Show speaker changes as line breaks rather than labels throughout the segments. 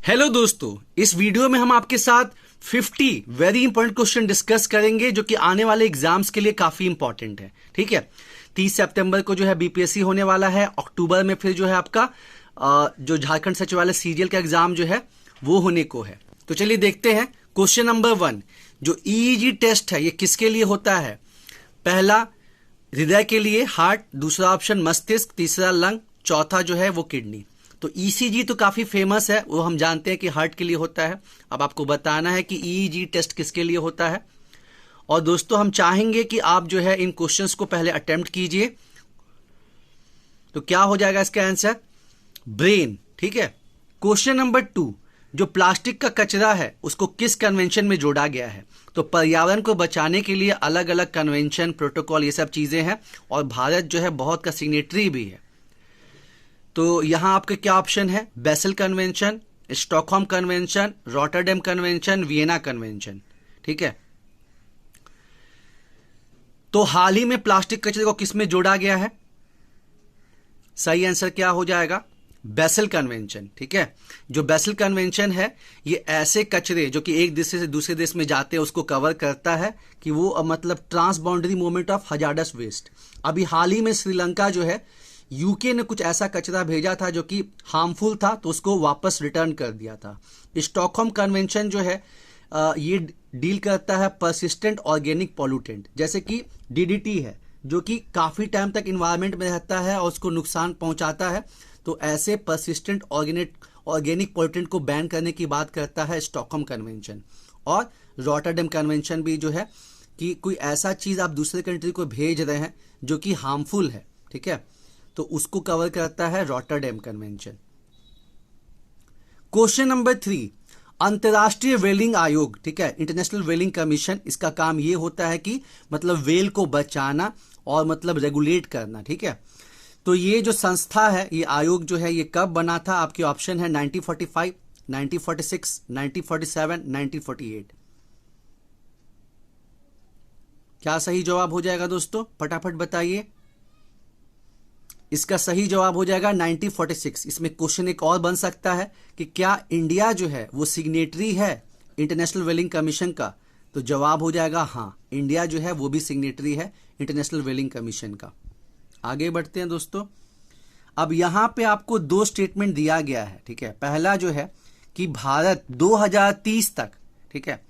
Hello दोस्तों, इस video में हम आपके साथ 50 वेरी इंपॉर्टेंट क्वेश्चन डिस्कस करेंगे जो कि आने वाले एग्जाम्स के लिए काफी इंपॉर्टेंट है। ठीक है, 30 सितंबर को जो है बीपीएससी होने वाला है। अक्टूबर में फिर जो है आपका जो झारखंड सचिवालय सीजीएल का एग्जाम जो है वो होने को है। तो चलिए देखते हैं क्वेश्चन नंबर 1। जो ईईजी टेस्ट है ये किसके लिए होता है? पहला हृदय के लिए हार्ट, दूसरा ऑप्शन मस्तिष्क, तीसरा लंग, चौथा जो है वो किडनी। तो ईसीजी तो काफी फेमस है, वो हम जानते हैं कि हार्ट के लिए होता है। अब आपको बताना है कि ईईजी टेस्ट किसके लिए होता है। और दोस्तों हम चाहेंगे कि आप जो है इन क्वेश्चंस को पहले अटेम्प्ट कीजिए। तो क्या हो जाएगा इसका आंसर? ब्रेन। ठीक है। क्वेश्चन नंबर 2, जो प्लास्टिक का कचरा है उसको किस कन्वेंशन में जोड़ा गया है? तो पर्यावरण को बचाने के लिए अलग अलग कन्वेंशन, प्रोटोकॉल, ये सब चीजें हैं और भारत जो है बहुत का सिग्नेटरी भी है। तो यहां आपके क्या ऑप्शन है? Basal convention, Stockholm convention, Rotterdam convention, Vienna convention. ठीक है। तो हाल ही में प्लास्टिक कचरे को किस में जोड़ा गया है? सही आंसर क्या हो जाएगा? Basal convention. ठीक है। जो बेसल कन्वेंशन है ये ऐसे कचरे जो कि एक देश से दूसरे देश में जाते हैं उसको कवर करता है कि वो मतलब trans boundary movement of hazardous waste. अभी हाल ही में श्रीलंका जो है यूके ने कुछ ऐसा कचरा भेजा था जो कि हार्मफुल था, तो उसको वापस रिटर्न कर दिया था। स्टॉकहोम कन्वेंशन जो है ये डील करता है परसिस्टेंट ऑर्गेनिक पॉल्यूटेंट, जैसे कि डीडीटी है जो कि काफी टाइम तक इन्वायरमेंट में रहता है और उसको नुकसान पहुंचाता है। तो ऐसे परसिस्टेंट ऑर्गेनिक पॉल्यूटेंट को बैन करने की बात करता है स्टॉकहोम कन्वेंशन। और रॉटरडैम कन्वेंशन भी जो है कि कोई ऐसा चीज आप दूसरे कंट्री को भेज रहे हैं जो कि हार्मफुल है, ठीक है, तो उसको कवर करता है रॉटरडैम कन्वेंशन। क्वेश्चन नंबर 3, अंतर्राष्ट्रीय व्हेलिंग आयोग, ठीक है, इंटरनेशनल व्हेलिंग कमीशन, इसका काम ये होता है कि मतलब व्हेल को बचाना और मतलब रेगुलेट करना। ठीक है। तो ये जो संस्था है, ये आयोग जो है ये कब बना था? आपके ऑप्शन है 1945, 1946, 1947, 1948। क्या सही जवाब हो जाएगा दोस्तों? फटाफट बताइए। इसका सही जवाब हो जाएगा 1946। इसमें क्वेश्चन एक और बन सकता है कि क्या इंडिया जो है वो सिग्नेटरी है इंटरनेशनल व्हेलिंग कमीशन का? तो जवाब हो जाएगा हाँ, इंडिया जो है वो भी सिग्नेटरी है इंटरनेशनल व्हेलिंग कमीशन का। आगे बढ़ते हैं दोस्तों। अब यहां पे आपको 2 स्टेटमेंट दिया गया है। ठीक है। पहला जो है कि भारत 2030 तक, ठीक है,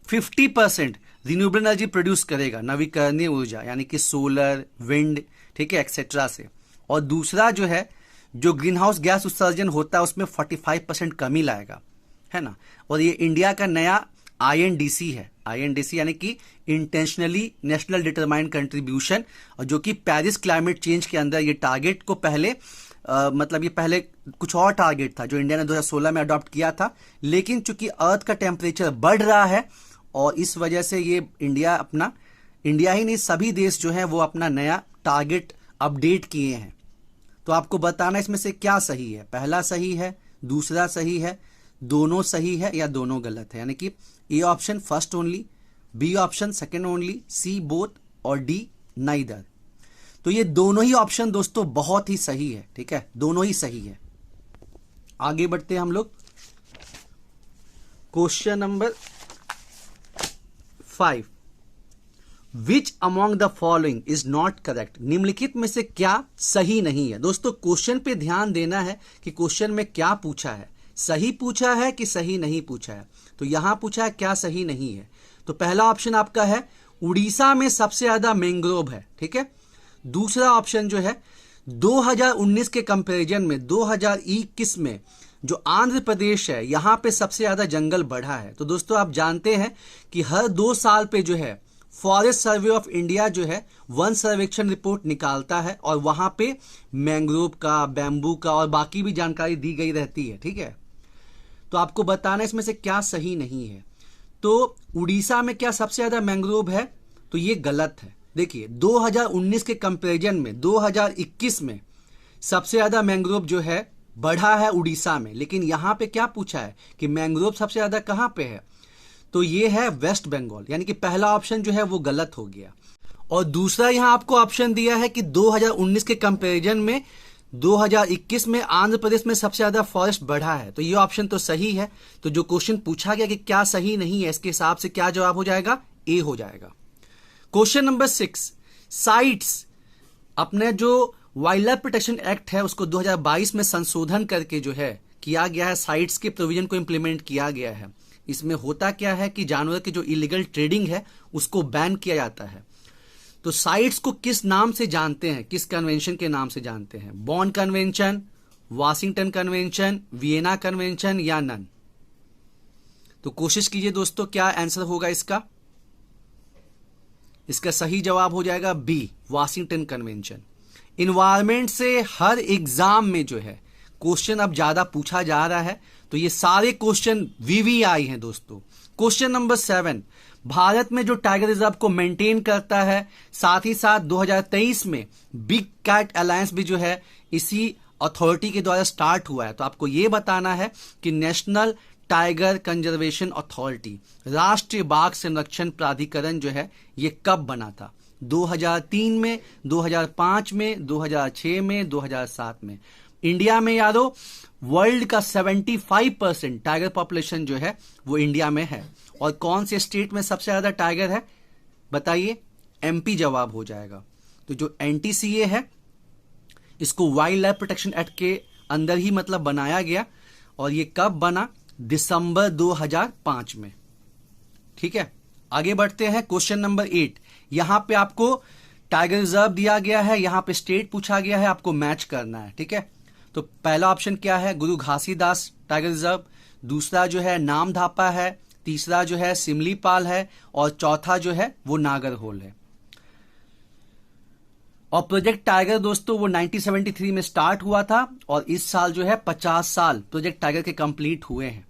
50% रिन्यूएबल एनर्जी प्रोड्यूस करेगा, नवीकरणीय ऊर्जा, यानी कि सोलर, विंड, ठीक है, एक्सेट्रा से। और दूसरा जो है जो ग्रीन हाउस गैस उत्सर्जन होता है उसमें 45% कमी लाएगा, है ना। और ये इंडिया का नया आईएनडीसी है। आईएनडीसी यानी कि इंटेंशनली नेशनल डिटरमाइंड कंट्रीब्यूशन, और जो कि पेरिस क्लाइमेट चेंज के अंदर ये टारगेट को पहले मतलब ये पहले कुछ और टारगेट था जो इंडिया ने 2016 में अडॉप्ट किया था, लेकिन चूंकि अर्थ का टेम्परेचर बढ़ रहा है और इस वजह से ये इंडिया ही नहीं सभी देश जो है वो अपना नया टारगेट अपडेट किए हैं। तो आपको बताना इसमें से क्या सही है। पहला सही है, दूसरा सही है, दोनों सही है या दोनों गलत है, यानी कि A option first only, B option second only, C both और डी नाइदर। तो ये दोनों ही ऑप्शन दोस्तों बहुत ही सही है। ठीक है, दोनों ही सही है। आगे बढ़ते हैं हम लोग। Question number 5, which among the following is not correct? निम्नलिखित में से क्या सही नहीं है? दोस्तों क्वेश्चन पे ध्यान देना है कि क्वेश्चन में क्या पूछा है, सही पूछा है कि सही नहीं पूछा है। तो यहां पूछा है क्या सही नहीं है। तो पहला ऑप्शन आपका है उड़ीसा में सबसे ज्यादा मैंग्रोव है। ठीक है। दूसरा ऑप्शन जो है 2019 के कंपैरिजन में 2021 में जो आंध्र प्रदेश है यहां पे सबसे ज्यादा जंगल बढ़ा है। तो दोस्तों आप जानते हैं कि हर 2 साल पे जो है फॉरेस्ट सर्वे ऑफ इंडिया जो है वन सर्वेक्षण रिपोर्ट निकालता है और वहां पे मैंग्रोव का, बैम्बू का और बाकी भी जानकारी दी गई रहती है। ठीक है। तो आपको बताना इसमें से क्या सही नहीं है। तो उड़ीसा में क्या सबसे ज्यादा मैंग्रोव है? तो ये गलत है। देखिए 2019 के कंपैरिजन में 2021 में सबसे ज्यादा मैंग्रोव जो है बढ़ा है उड़ीसा में, लेकिन यहां पे क्या पूछा है कि मैंग्रोव सबसे ज्यादा कहां पे है? तो ये है वेस्ट बंगाल, यानी कि पहला ऑप्शन जो है वो गलत हो गया। और दूसरा यहां आपको ऑप्शन दिया है कि 2019 के कंपैरिजन में 2021 में आंध्र प्रदेश में सबसे ज्यादा फॉरेस्ट बढ़ा है, तो ये ऑप्शन तो सही है। तो जो क्वेश्चन पूछा गया कि क्या सही नहीं है, इसके हिसाब से क्या जवाब हो जाएगा, ए हो जाएगा। क्वेश्चन नंबर 6, साइट्स, अपने जो वाइल्ड लाइफ प्रोटेक्शन एक्ट है उसको 2022 में संशोधन करके जो है किया गया है, साइट्स के प्रोविजन को इंप्लीमेंट किया गया है। इसमें होता क्या है कि जानवर की जो इलीगल ट्रेडिंग है उसको बैन किया जाता है। तो साइट्स को किस नाम से जानते हैं, किस कन्वेंशन के नाम से जानते हैं? बॉन convention, Washington convention, Vienna convention या नन? तो कोशिश कीजिए दोस्तों, क्या आंसर होगा इसका? इसका सही जवाब हो जाएगा बी, वाशिंगटन कन्वेंशन। इन्वायरमेंट से हर एग्जाम में जो है क्वेश्चन अब ज्यादा पूछा जा रहा है, तो ये सारे क्वेश्चन वीवीआई हैं दोस्तों। क्वेश्चन नंबर 7, भारत में जो टाइगर रिजर्व को मेंटेन करता है, साथ ही साथ 2023 में बिग कैट अलायंस भी जो है इसी अथॉरिटी के द्वारा स्टार्ट हुआ है। तो आपको यह बताना है कि नेशनल टाइगर कंजर्वेशन अथॉरिटी, राष्ट्रीय बाघ संरक्षण प्राधिकरण जो है ये कब बना था? 2003 में, 2005 में, 2006 में, 2007 में। इंडिया में यारो वर्ल्ड का 75% टाइगर पॉपुलेशन जो है वो इंडिया में है। और कौन से स्टेट में सबसे ज्यादा टाइगर है बताइए? एमपी जवाब हो जाएगा। तो जो एनटीसीए है इसको वाइल्ड लाइफ प्रोटेक्शन एक्ट के अंदर ही मतलब बनाया गया, और ये कब बना? दिसंबर 2005 में। ठीक है, आगे बढ़ते हैं। क्वेश्चन नंबर 8, यहां पे आपको टाइगर रिजर्व दिया गया है, यहां पे स्टेट पूछा गया है, आपको मैच करना है। ठीक है, तो पहला ऑप्शन क्या है? गुरु घासीदास टाइगर रिजर्व, दूसरा जो है नामधापा है, तीसरा जो है सिमलीपाल है, और चौथा जो है वो नागरहोल है। और प्रोजेक्ट टाइगर दोस्तों वो 1973 में स्टार्ट हुआ था, और इस साल जो है 50 साल प्रोजेक्ट टाइगर के कंप्लीट हुए हैं।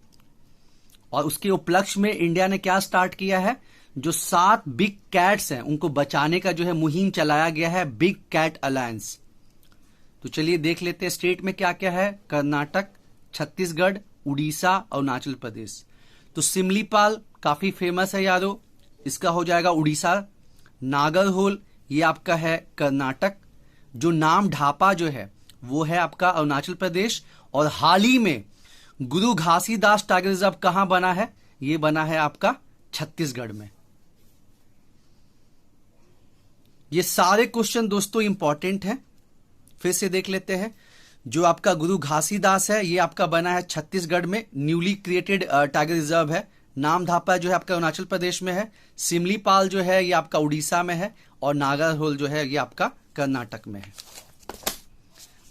और उसके उपलक्ष्य में इंडिया ने क्या स्टार्ट किया है? जो 7 बिग कैट्स हैं उनको बचाने का जो है मुहिम चलाया गया है, बिग कैट अलायंस। तो चलिए देख लेते हैं स्टेट में क्या क्या है। कर्नाटक, छत्तीसगढ़, उड़ीसा, अरुणाचल प्रदेश। तो सिमलीपाल काफी फेमस है यारो, इसका हो जाएगा उड़ीसा। नागरहोल ये आपका है कर्नाटक। जो नाम ढापा जो है वो है आपका अरुणाचल प्रदेश। और हाल ही में गुरु घासीदास टाइगर रिजर्व कहां बना है? ये बना है आपका छत्तीसगढ़ में। ये सारे क्वेश्चन दोस्तों इंपॉर्टेंट हैं, फिर से देख लेते हैं। जो आपका गुरु घासीदास है ये आपका बना है छत्तीसगढ़ में, न्यूली क्रिएटेड टाइगर रिजर्व है। नामधापा जो है आपका अरुणाचल प्रदेश में है, सिमलीपाल जो है ये आपका उड़ीसा में है, और नागरहोल जो है ये आपका कर्नाटक में है।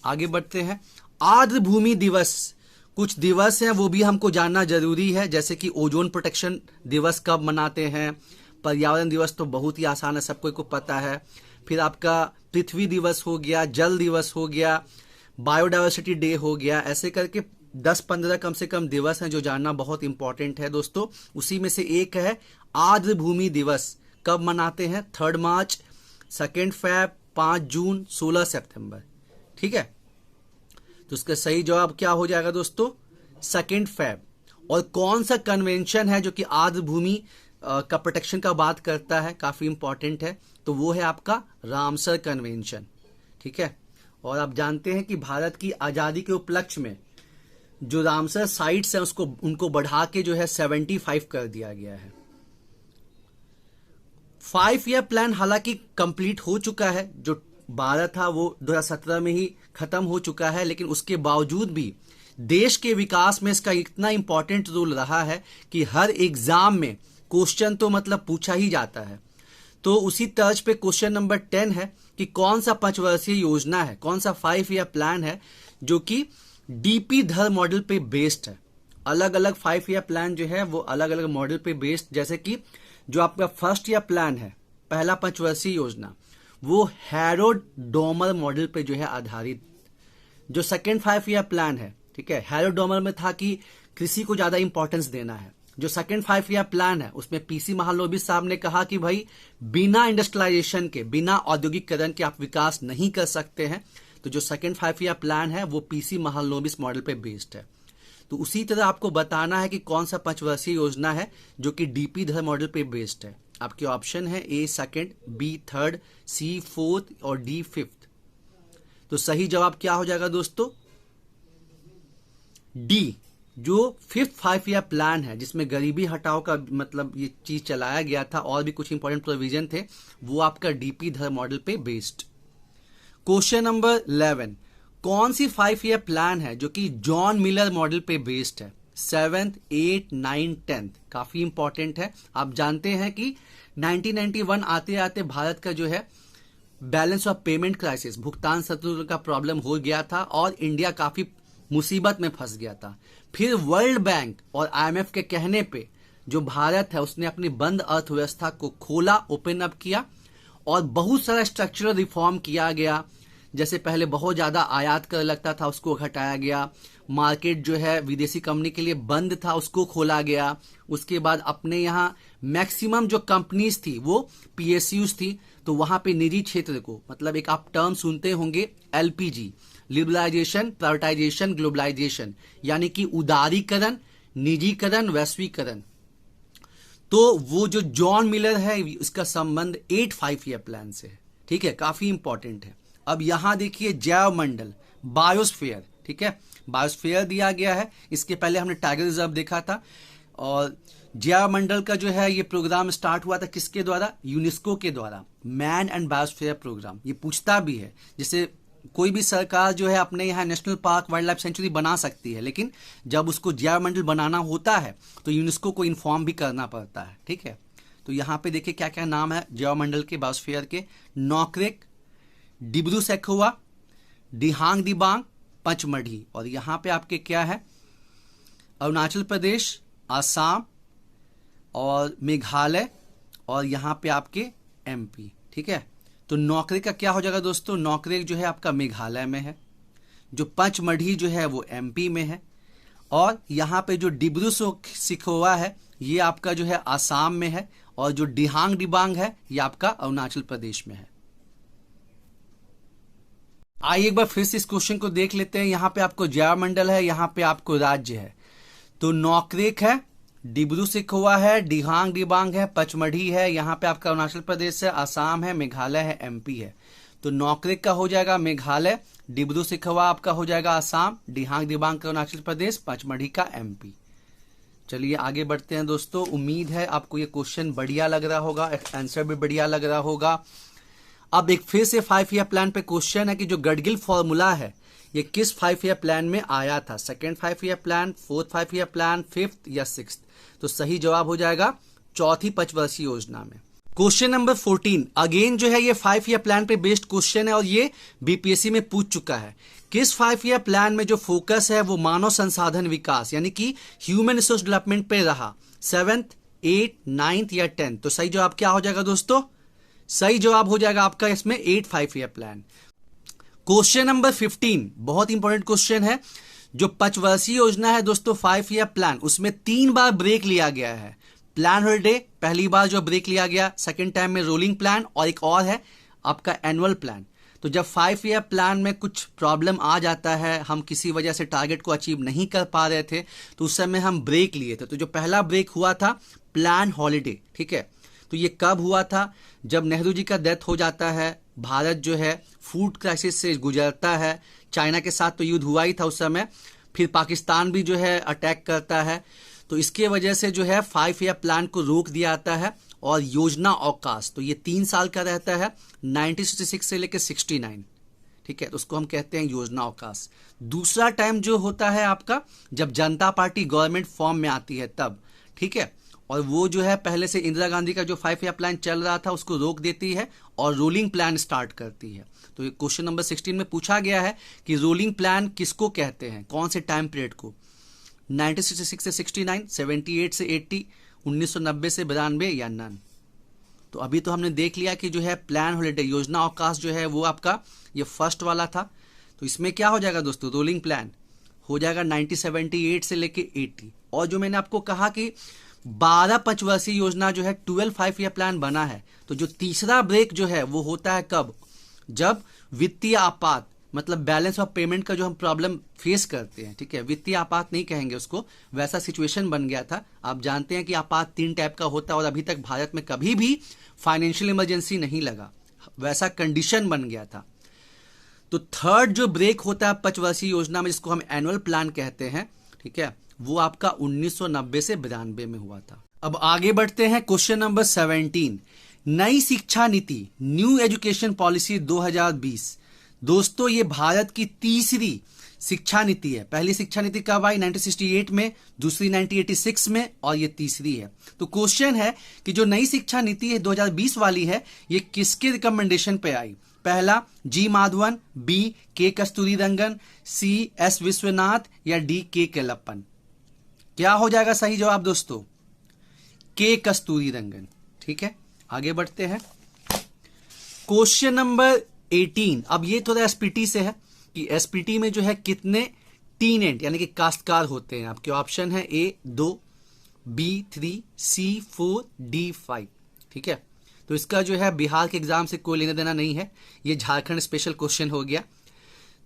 आगे बढ़ते हैं। आर्द्र भूमि दिवस, कुछ दिवस हैं वो भी हमको जानना जरूरी है, जैसे कि ओजोन प्रोटेक्शन दिवस कब मनाते हैं, पर्यावरण दिवस तो बहुत ही आसान है, सबको को पता है। फिर आपका पृथ्वी दिवस हो गया, जल दिवस हो गया, बायोडायवर्सिटी डे हो गया। ऐसे करके 10-15 कम से कम दिवस हैं जो जानना बहुत इंपॉर्टेंट है दोस्तों। उसी में से एक है आर्द्र भूमि दिवस। कब मनाते हैं? 3 मार्च, 2 फरवरी, 5 जून, 16 सितंबर। ठीक है, तो इसका सही जवाब क्या हो जाएगा दोस्तों? 2 फरवरी। और कौन सा कन्वेंशन है जो कि आर्द्र भूमि का प्रोटेक्शन का बात करता है, काफी इंपॉर्टेंट है, तो वो है आपका रामसर कन्वेंशन। ठीक है, और आप जानते हैं कि भारत की आजादी के उपलक्ष्य में जो रामसर साइट्स हैं उनको बढ़ा के जो है 75 कर दिया गया है। 5 ईयर प्लान हालांकि कंप्लीट हो चुका है, जो 12 था वो 2017 में ही खत्म हो चुका है, लेकिन उसके बावजूद भी देश के विकास में इसका इतना इंपॉर्टेंट रोल रहा है कि हर एग्जाम में क्वेश्चन तो मतलब पूछा ही जाता है। तो उसी तर्ज पे क्वेश्चन नंबर 10 है कि कौन सा 5 वर्षीय योजना है, कौन सा 5 ईयर प्लान है जो कि डीपी धर मॉडल पे बेस्ड है। अलग अलग 5 ईयर प्लान जो है वो अलग अलग मॉडल पे बेस्ड, जैसे कि जो आपका फर्स्ट ईयर प्लान है, पहला 5 वर्षीय योजना, वो हैरोल्ड डोमर मॉडल पे जो है आधारित। जो सेकेंड 5 ईयर प्लान है, ठीक है, हैरोल्ड डोमर में था कि कृषि को ज्यादा इंपॉर्टेंस देना है। जो सेकेंड 5 ईयर प्लान है उसमें पीसी महालनोबिस साहब ने कहा कि भाई बिना इंडस्ट्रियलाइजेशन के, बिना औद्योगिकरण के आप विकास नहीं कर सकते हैं। तो जो सेकेंड 5 ईयर प्लान है वो पीसी महालनोबिस मॉडल पे बेस्ड है। तो उसी तरह आपको बताना है कि कौन सा 5 वर्षीय योजना है जो कि डीपी धर मॉडल पे बेस्ड है। आपके ऑप्शन है ए second, B third, C fourth और डी फिफ्थ। तो तो सही जवाब क्या हो जाएगा दोस्तों? डी। जो फिफ्थ 5 ईयर प्लान है जिसमें गरीबी हटाओ का मतलब ये चीज चलाया गया था और भी कुछ इंपॉर्टेंट प्रोविजन थे, वो आपका डीपी धर मॉडल पे बेस्ड। क्वेश्चन नंबर 11, कौन सी 5 ईयर प्लान है जो कि जॉन मिलर मॉडल पे बेस्ड है? 7th, 8th, 9th, 10th काफी इंपॉर्टेंट है। आप जानते हैं कि 1991 आते आते भारत का जो है बैलेंस ऑफ पेमेंट क्राइसिस, भुगतान संतुलन का प्रॉब्लम हो गया था और इंडिया काफी मुसीबत में फंस गया था। फिर वर्ल्ड बैंक और आईएमएफ के कहने पे जो भारत है उसने अपनी बंद अर्थव्यवस्था को खोला, ओपन अप किया और बहुत सारा स्ट्रक्चरल रिफॉर्म किया गया। जैसे पहले बहुत ज्यादा आयात कर लगता था, उसको घटाया गया। मार्केट जो है विदेशी कंपनी के लिए बंद था, उसको खोला गया। उसके बाद अपने यहाँ मैक्सिमम जो कंपनीज थी वो पीएसयूज थी, तो वहां पे निजी क्षेत्र को, मतलब एक आप टर्म सुनते होंगे एलपीजी, लिबरलाइजेशन, प्राइवेटाइजेशन, ग्लोबलाइजेशन, यानी कि उदारीकरण, निजीकरण, वैश्वीकरण। तो वो जो जॉन मिलर है उसका संबंध 8 5 ईयर प्लान से है। ठीक है, काफी इंपॉर्टेंट है। अब यहां देखिए जैव मंडल, बायोस्फीयर, ठीक है, बायोस्फीयर दिया गया है। इसके पहले हमने टाइगर रिजर्व देखा था। और जैव मंडल का जो है ये प्रोग्राम स्टार्ट हुआ था किसके द्वारा? यूनेस्को के द्वारा, मैन एंड बायोस्फीयर प्रोग्राम। ये पूछता भी है, जैसे कोई भी सरकार जो है अपने यहाँ national park, wild life sanctuary बना सकती है, लेकिन जब उसको जैव मंडल बनाना होता है तो यूनेस्को को इन्फॉर्म भी करना पड़ता है। ठीक है, तो यहाँ पे देखिए क्या क्या नाम है जैव मंडल के, बायोस्फीयर के: नॉकरेक, डिब्रू सैखोवा, दिहांग दिबांग, पचमढ़ी। और यहाँ पे आपके क्या है? अरुणाचल प्रदेश, आसाम और मेघालय, और यहाँ पे आपके एमपी। ठीक है, तो नौकरी का क्या हो जाएगा दोस्तों? नौकरी जो है आपका मेघालय में है, जो पचमढ़ी जो है वो एमपी में है, और यहाँ पे जो डिब्रू सैखोवा है ये आपका जो है आसाम में है, और जो दिहांग दिबांग है ये आपका अरुणाचल प्रदेश में है। आइए एक बार फिर से इस क्वेश्चन को देख लेते हैं। यहाँ पे आपको जैव मंडल है, यहाँ पे आपको राज्य है। तो नौकरेक है, डिब्रू सैखोवा है, दिहांग दिबांग है, पचमढ़ी है, यहाँ पे आपका अरुणाचल प्रदेश है, आसाम है, मेघालय है, एमपी है। तो नौकरेक का हो जाएगा मेघालय, डिब्रू सैखोवा आपका हो जाएगा आसाम, दिहांग दिबांग का अरुणाचल प्रदेश, पचमढ़ी का एमपी। चलिए आगे बढ़ते हैं दोस्तों। उम्मीद है आपको ये क्वेश्चन बढ़िया लग रहा होगा, आंसर भी बढ़िया लग रहा होगा। अब एक फिर से 5 ईयर प्लान पे क्वेश्चन है कि जो गडगिल फॉर्मूला है ये किस 5 ईयर प्लान में आया था? 2nd 5 year plan, 4th 5 year plan, 5th या 6th? तो सही जवाब हो जाएगा चौथी पंचवर्षीय योजना में। क्वेश्चन नंबर 14 अगेन जो है ये 5 ईयर प्लान पे बेस्ड क्वेश्चन है और ये बीपीएससी में पूछ चुका है। किस 5 ईयर प्लान में जो फोकस है वो मानव संसाधन विकास यानी कि ह्यूमन रिसोर्स डेवलपमेंट पे रहा? 7th, 8th, 9th या 10th? तो सही जवाब क्या हो जाएगा दोस्तों? सही जवाब हो जाएगा आपका इसमें 8 5 ईयर प्लान। क्वेश्चन नंबर 15 बहुत इंपॉर्टेंट क्वेश्चन है। जो पंचवर्षीय योजना है दोस्तों 5 ईयर प्लान, उसमें 3 बार ब्रेक लिया गया है। प्लान हॉलिडे पहली बार जो ब्रेक लिया गया, सेकेंड टाइम में रोलिंग प्लान, और एक और है आपका एनुअल प्लान। तो जब 5 ईयर प्लान में कुछ प्रॉब्लम आ जाता है, हम किसी वजह से टारगेट को अचीव नहीं कर पा रहे थे, तो उस समय हम ब्रेक लिए थे। तो जो पहला ब्रेक हुआ था प्लान हॉलिडे, ठीक है, तो ये कब हुआ था? जब नेहरू जी का डेथ हो जाता है, भारत जो है फूड क्राइसिस से गुजरता है, चाइना के साथ तो युद्ध हुआ ही था उस समय, फिर पाकिस्तान भी जो है अटैक करता है, तो इसके वजह से जो है 5 ईयर प्लान को रोक दिया जाता है। और योजना अवकाश तो ये 3 साल का रहता है, 1966 से लेकर 69, ठीक है, तो उसको हम कहते हैं योजना अवकाश। दूसरा टाइम जो होता है आपका जब जनता पार्टी गवर्नमेंट फॉर्म में आती है तब, ठीक है, और वो जो है पहले से इंदिरा गांधी का जो 5 ईयर प्लान चल रहा था उसको रोक देती है और रोलिंग प्लान स्टार्ट करती है। तो ये क्वेश्चन नंबर 16 में पूछा गया है कि रोलिंग प्लान किसको कहते हैं, कौन से टाइम पीरियड को? 1966 से 69, 78 से 80, 1990 से 92 या नन? तो अभी तो हमने देख लिया कि जो है प्लान हॉलिडे योजना अवकाश जो है वो आपका ये फर्स्ट वाला था। तो इसमें क्या हो जाएगा दोस्तों? रोलिंग प्लान हो जाएगा 1978 से लेके 80। और जो मैंने आपको कहा कि 12 पंचवर्षीय योजना जो है 12 5 ईयर प्लान बना है, तो जो तीसरा ब्रेक जो है वो होता है कब? जब वित्तीय आपात मतलब बैलेंस ऑफ पेमेंट का जो हम प्रॉब्लम फेस करते हैं, ठीक है, वित्तीय आपात नहीं कहेंगे उसको, वैसा सिचुएशन बन गया था। आप जानते हैं कि आपात 3 टाइप का होता है और अभी तक भारत में कभी भी फाइनेंशियल इमरजेंसी नहीं लगा, वैसा कंडीशन बन गया था। तो थर्ड जो ब्रेक होता है पंचवर्षीय योजना में, जिसको हम एनुअल प्लान कहते हैं, ठीक है, वो आपका 1990 से 92 में हुआ था। अब आगे बढ़ते हैं, क्वेश्चन नंबर 17, नई शिक्षा नीति, न्यू एजुकेशन पॉलिसी 2020। दोस्तों ये भारत की तीसरी शिक्षा नीति है। पहली शिक्षा नीति कब आई? 1968 में, दूसरी 1986 में, और ये तीसरी है। तो क्वेश्चन है कि जो नई शिक्षा नीति है 2020 वाली है, ये किसके रिकमेंडेशन पे आई? पहला जी माधवन, बी के कस्तूरीरंगन, सी एस विश्वनाथ, या डी के केलप्पन। क्या हो जाएगा सही जवाब दोस्तों? के कस्तूरीरंगन। ठीक है, आगे बढ़ते हैं, क्वेश्चन नंबर 18। अब ये थोड़ा एसपीटी से है कि एसपीटी में जो है कितने टीनेंट यानी कि काश्तकार होते हैं। आपके ऑप्शन है ए 2, बी 3, सी 4, डी 5। ठीक है, तो इसका जो है बिहार के एग्जाम से कोई लेना देना नहीं है, ये झारखंड स्पेशल क्वेश्चन हो गया।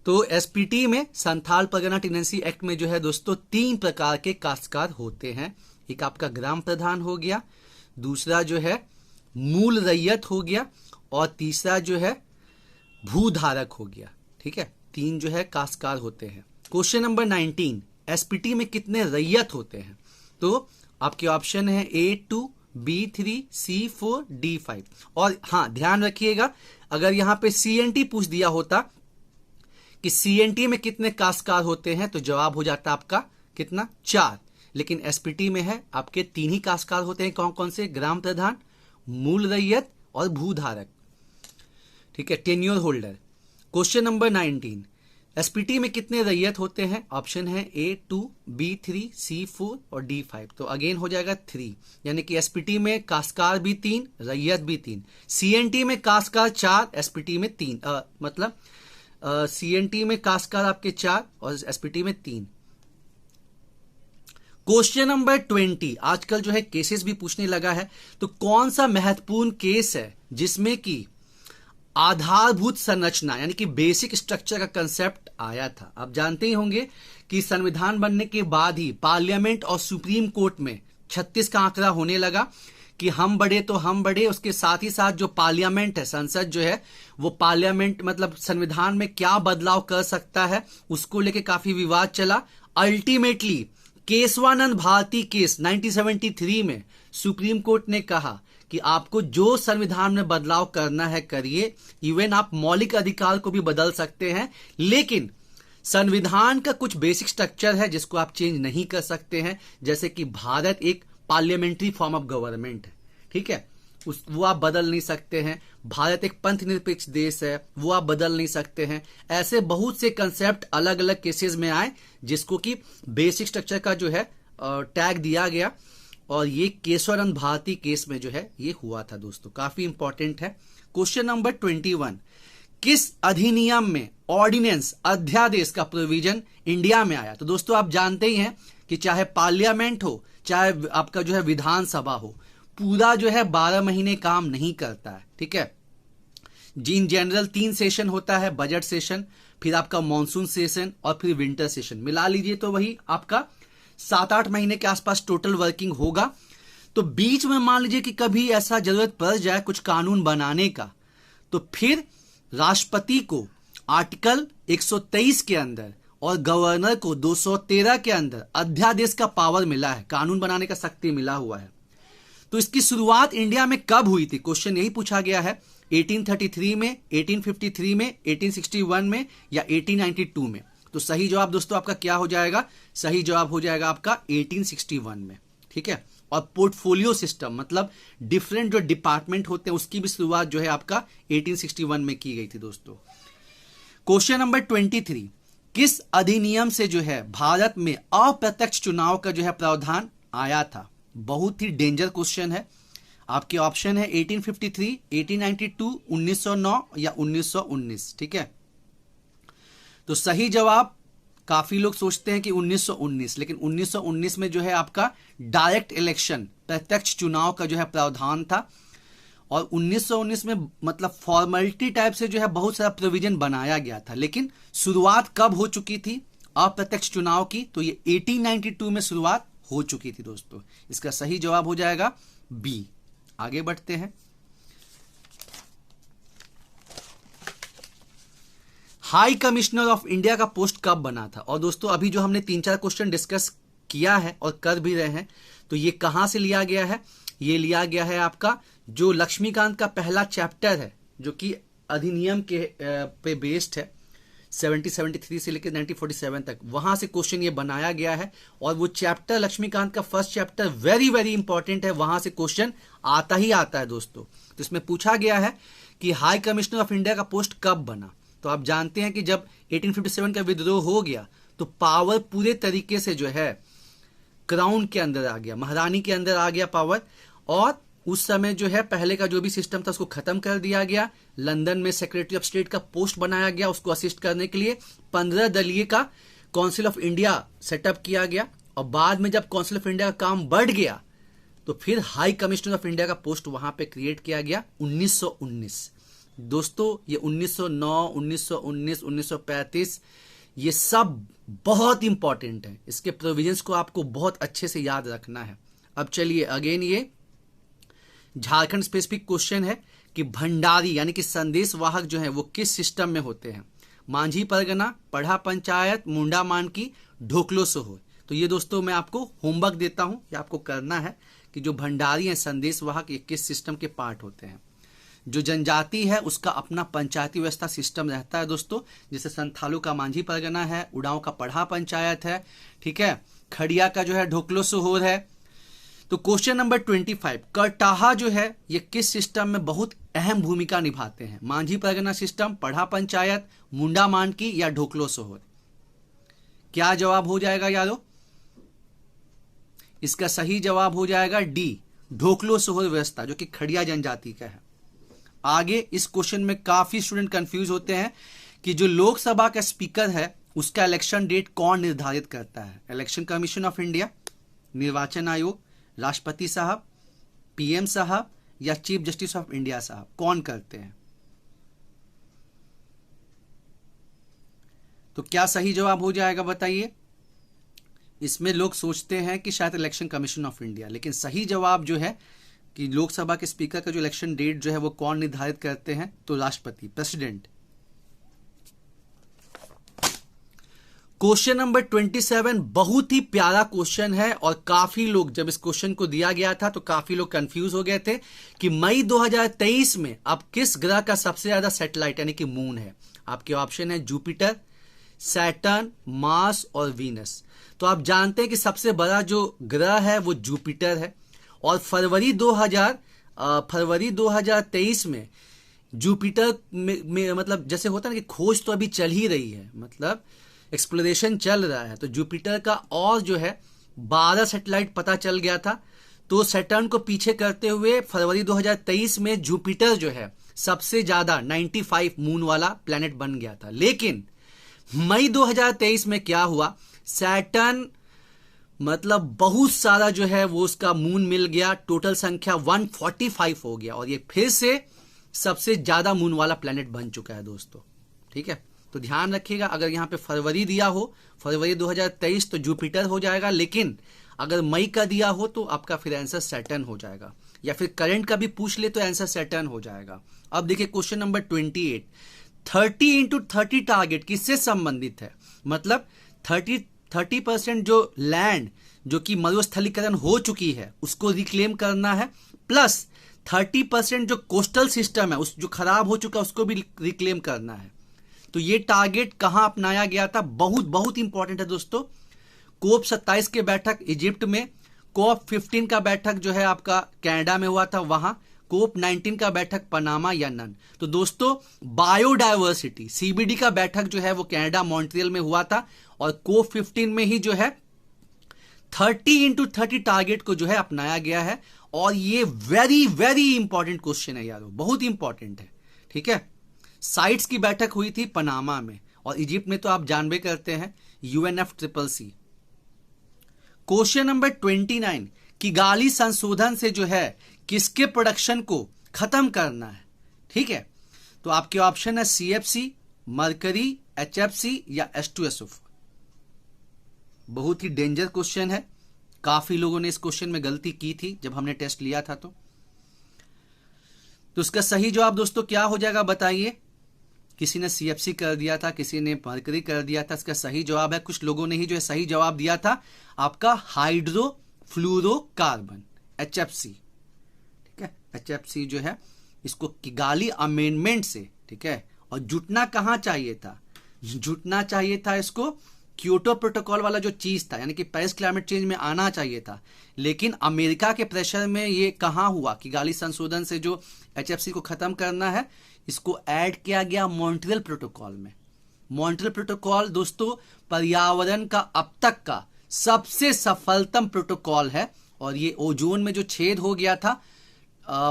तो एसपीटी में, संथाल परगना टेनेंसी एक्ट में जो है दोस्तों 3 प्रकार के काश्तकार होते हैं। एक आपका ग्राम प्रधान हो गया, दूसरा जो है मूल रैयत हो गया, और तीसरा जो है भूधारक हो गया। ठीक है, 3 जो है काश्तकार होते हैं। क्वेश्चन नंबर 19, एसपीटी में कितने रैयत होते हैं? तो आपके ऑप्शन है A2, B3, C4, D5। और हाँ, ध्यान रखिएगा, अगर यहां पे CNT पूछ दिया होता कि CNT में कितने काश्तकार होते हैं, तो जवाब हो जाता आपका कितना? 4। लेकिन एसपीटी में है आपके 3 ही काश्तकार होते हैं। कौन कौन से? ग्राम प्रधान, मूल रैयत और भूधारक। ठीक है, tenure holder. Question number 19, SPT में कितने रैयत होते हैं? ऑप्शन है A2, B3, C4 और D5। तो अगेन हो जाएगा 3, यानी कि एसपीटी में काश्तकार भी 3, रैयत भी 3। CNT में काश्तकार 4, एसपीटी में 3, मतलब CNT में काश्तकार आपके 4 और एसपीटी में 3। क्वेश्चन नंबर 20, आजकल जो है केसेस भी पूछने लगा है। तो कौन सा महत्वपूर्ण केस है जिसमें कि आधारभूत संरचना यानी कि बेसिक स्ट्रक्चर का कंसेप्ट आया था? आप जानते ही होंगे कि संविधान बनने के बाद ही पार्लियामेंट और सुप्रीम कोर्ट में 36 का आंकड़ा होने लगा कि हम बढ़े तो हम बढ़े। उसके साथ ही साथ जो पार्लियामेंट है, संसद जो है, वो पार्लियामेंट मतलब संविधान में क्या बदलाव कर सकता है, उसको लेके काफी विवाद चला। अल्टीमेटली केशवानंद भारती केस 1973 में सुप्रीम कोर्ट ने कहा कि आपको जो संविधान में बदलाव करना है करिए, इवन आप मौलिक अधिकार को भी बदल सकते हैं, लेकिन संविधान का कुछ बेसिक स्ट्रक्चर है जिसको आप चेंज नहीं कर सकते हैं। जैसे कि भारत एक पार्लियामेंट्री फॉर्म ऑफ गवर्नमेंट है, ठीक है, वो आप बदल नहीं सकते हैं। भारत एक पंथ निरपेक्ष देश है, वो आप बदल नहीं सकते हैं। ऐसे बहुत से कंसेप्ट अलग अलग केसेस में आए जिसको कि बेसिक स्ट्रक्चर का जो है टैग दिया गया, और ये केशवानंद भारती केस में जो है ये हुआ था दोस्तों, काफी इंपॉर्टेंट है। क्वेश्चन नंबर 21, किस अधिनियम में ऑर्डिनेंस अध्यादेश का प्रोविजन इंडिया में आया? तो दोस्तों आप जानते ही हैं कि चाहे पार्लियामेंट हो, चाहे आपका जो है विधानसभा हो, पूरा जो है 12 महीने काम नहीं करता है। ठीक है, इन जनरल 3 सेशन होता है, बजट सेशन, फिर आपका मॉनसून सेशन और फिर विंटर सेशन। मिला लीजिए तो वही आपका 7-8 महीने के आसपास टोटल वर्किंग होगा। तो बीच में मान लीजिए कि कभी ऐसा जरूरत पड़ जाए कुछ कानून बनाने का, तो फिर राष्ट्रपति को आर्टिकल 123 के अंदर और गवर्नर को 213 के अंदर अध्यादेश का पावर मिला है, कानून बनाने का शक्ति मिला हुआ है। तो इसकी शुरुआत इंडिया में कब हुई थी? क्वेश्चन यही पूछा गया है। 1833 में, 1853 में, 1861 में या 1892 में? तो सही जवाब दोस्तों आपका क्या हो जाएगा? सही जवाब हो जाएगा आपका 1861 में। ठीक है, और पोर्टफोलियो सिस्टम मतलब डिफरेंट जो डिपार्टमेंट होते हैं उसकी भी शुरुआत जो है आपका 1861 में की गई थी दोस्तों। क्वेश्चन नंबर 23, किस अधिनियम से जो है भारत में अप्रत्यक्ष चुनाव का जो है प्रावधान आया था? बहुत ही डेंजर क्वेश्चन है। आपके ऑप्शन है 1853, 1892, 1909 या 1919। ठीक है, तो सही जवाब, काफी लोग सोचते हैं कि 1919, लेकिन 1919 में जो है आपका डायरेक्ट इलेक्शन, प्रत्यक्ष चुनाव का जो है प्रावधान था। और 1919 में मतलब फॉर्मेलिटी टाइप से जो है बहुत सारा प्रोविजन बनाया गया था, लेकिन शुरुआत कब हो चुकी थी अप्रत्यक्ष चुनाव की? तो ये 1892 में शुरुआत हो चुकी थी दोस्तों। इसका सही जवाब हो जाएगा बी। आगे बढ़ते हैं, हाई कमिश्नर ऑफ इंडिया का पोस्ट कब बना था? और दोस्तों अभी जो हमने 3-4 क्वेश्चन डिस्कस किया है और कर भी रहे हैं, तो ये कहां से लिया गया है? ये लिया गया है आपका जो लक्ष्मीकांत का पहला चैप्टर है, जो कि अधिनियम के पे बेस्ड है, 1773 से लेकर 1947 तक, वहां से क्वेश्चन ये बनाया गया है। और वो चैप्टर लक्ष्मीकांत का first chapter very very important है, वहां से क्वेश्चन आता ही आता है दोस्तों। तो इसमें पूछा गया है कि हाई कमिश्नर ऑफ इंडिया का पोस्ट कब बना? तो आप जानते हैं कि जब 1857 का विद्रोह हो गया तो पावर पूरे तरीके से जो है क्राउन के अंदर आ गया, महारानी के अंदर आ गया पावर। और उस समय जो है पहले का जो भी सिस्टम था उसको खत्म कर दिया गया। लंदन में सेक्रेटरी ऑफ स्टेट का पोस्ट बनाया गया, उसको असिस्ट करने के लिए 15 दलीय का काउंसिल ऑफ इंडिया सेटअप किया गया। और बाद में जब काउंसिल ऑफ इंडिया का काम बढ़ गया तो फिर हाई कमिश्नर ऑफ इंडिया का पोस्ट वहां पे क्रिएट किया गया 1919। दोस्तों ये 1909, 1919, 1935 ये सब बहुत इंपॉर्टेंट है, इसके प्रोविजंस को आपको बहुत अच्छे से याद रखना है। अब चलिए अगेन ये झारखंड स्पेसिफिक क्वेश्चन है कि भंडारी यानी कि संदेश वाहक जो है वो किस सिस्टम में होते हैं? मांझी परगना, पढ़ा पंचायत, मुंडा मानकी, ढोकलो सोहोर। तो ये दोस्तों मैं आपको होमवर्क देता हूं, ये आपको करना है कि जो भंडारी हैं संदेश वाहक ये किस सिस्टम के पार्ट होते हैं। जो जनजाति है उसका अपना पंचायती व्यवस्था सिस्टम रहता है दोस्तों, जैसे संथालू का मांझी परगना है, उड़ाव का पढ़ा पंचायत है, ठीक है, खड़िया का जो है ढोकलो सोहोर है। तो क्वेश्चन नंबर 25, करटाहा जो है ये किस सिस्टम में बहुत अहम भूमिका निभाते हैं? मांझी परगना सिस्टम, पढ़ा पंचायत, मुंडा मानकी या ढोकलो सोहोर? क्या जवाब हो जाएगा यारो? इसका सही जवाब हो जाएगा डी, ढोकलो सोहोर व्यवस्था, जो कि खड़िया जनजाति का है। आगे इस क्वेश्चन में काफी स्टूडेंट कंफ्यूज होते हैं कि जो लोकसभा का स्पीकर है उसका इलेक्शन डेट कौन निर्धारित करता है? इलेक्शन कमीशन ऑफ इंडिया, निर्वाचन आयोग, राष्ट्रपति साहब, पीएम साहब या चीफ जस्टिस ऑफ इंडिया साहब? कौन करते हैं? तो क्या सही जवाब हो जाएगा बताइए? इसमें लोग सोचते हैं कि शायद इलेक्शन कमीशन ऑफ इंडिया, लेकिन सही जवाब जो है कि लोकसभा के स्पीकर का जो इलेक्शन डेट जो है वो कौन निर्धारित करते हैं? तो राष्ट्रपति, प्रेसिडेंट। क्वेश्चन नंबर 27 बहुत ही प्यारा क्वेश्चन है और काफी लोग जब इस क्वेश्चन को दिया गया था तो काफी लोग कंफ्यूज हो गए थे कि मई 2023 में अब किस ग्रह का सबसे ज्यादा सैटेलाइट यानी कि मून है? आपके ऑप्शन है जुपिटर, सैटर्न, मार्स और वीनस। तो आप जानते हैं कि सबसे बड़ा जो ग्रह है वो जुपिटर है। और फरवरी 2023 में जुपिटर में मतलब जैसे होता है ना कि खोज तो अभी चल ही रही है, मतलब एक्सप्लोरेशन चल रहा है, तो जुपिटर का और जो है 12 सैटेलाइट पता चल गया था। तो सैटर्न को पीछे करते हुए फरवरी 2023 में जुपिटर जो है सबसे ज्यादा 95 मून वाला प्लैनेट बन गया था। लेकिन मई 2023 में क्या हुआ, सैटर्न मतलब बहुत सारा जो है वो उसका मून मिल गया, टोटल संख्या 145 हो गया और ये फिर से सबसे ज्यादा मून वाला प्लैनेट बन चुका है दोस्तों। ठीक है, तो ध्यान रखिएगा, अगर यहां पे फरवरी दिया हो, फरवरी 2023 तो जुपिटर हो जाएगा, लेकिन अगर मई का दिया हो तो आपका फिर आंसर सैटर्न हो जाएगा, या फिर करंट का भी पूछ ले तो आंसर सैटर्न हो जाएगा। अब देखिए क्वेश्चन नंबर 28, 30x30 टारगेट किससे संबंधित है? मतलब 30% जो लैंड जो कि मरुस्थलीकरण हो चुकी है उसको रिक्लेम करना है, प्लस 30% जो कोस्टल सिस्टम है उस जो खराब हो चुका है उसको भी रिक्लेम करना है। तो ये टारगेट कहां अपनाया गया था? बहुत बहुत इंपॉर्टेंट है दोस्तों। कोप 27 के बैठक इजिप्ट में, कोप 15 का बैठक जो है आपका कनाडा में हुआ था वहां, कोप 19 का बैठक पनामा या नन। तो दोस्तों बायोडायवर्सिटी सीबीडी का बैठक जो है वो कनाडा मॉन्ट्रियल में हुआ था और कोप 15 में ही जो है 30x30 टारगेट को जो है अपनाया गया है। और ये वेरी वेरी इंपॉर्टेंट क्वेश्चन है यारो, बहुत इंपॉर्टेंट है। ठीक है, साइट्स की बैठक हुई थी पनामा में और इजिप्ट में तो आप जानबे करते हैं UNFCCC। क्वेश्चन नंबर 29, किगाली संशोधन से जो है किसके प्रोडक्शन को खत्म करना है? ठीक है, तो आपके ऑप्शन है CFC, मरकरी, HFC या H2SO4। बहुत ही डेंजर क्वेश्चन है, काफी लोगों ने इस क्वेश्चन में गलती की थी जब हमने टेस्ट लिया था। तो इसका सही जवाब दोस्तों क्या हो जाएगा बताइए? किसी ने CFC कर दिया था, किसी ने मरकरी कर दिया था। इसका सही जवाब है, कुछ लोगों ने ही जो है सही जवाब दिया था, आपका हाइड्रोफ्लोरोकार्बन, HFC। ठीक है, HFC जो है इसको किगाली अमेंडमेंट से, ठीक है, और जुटना कहाँ चाहिए था, जुटना चाहिए था इसको क्योटो प्रोटोकॉल वाला जो चीज था, यानी कि पेरिस क्लाइमेट चेंज में आना चाहिए था, लेकिन अमेरिका के प्रेशर में ये कहाँ हुआ, किगाली संशोधन से जो HFC को खत्म करना है, इसको ऐड किया गया मॉन्ट्रियल प्रोटोकॉल में। मॉन्ट्रियल प्रोटोकॉल दोस्तों पर्यावरण का अब तक का सबसे सफलतम प्रोटोकॉल है, और ये ओजोन में जो छेद हो गया था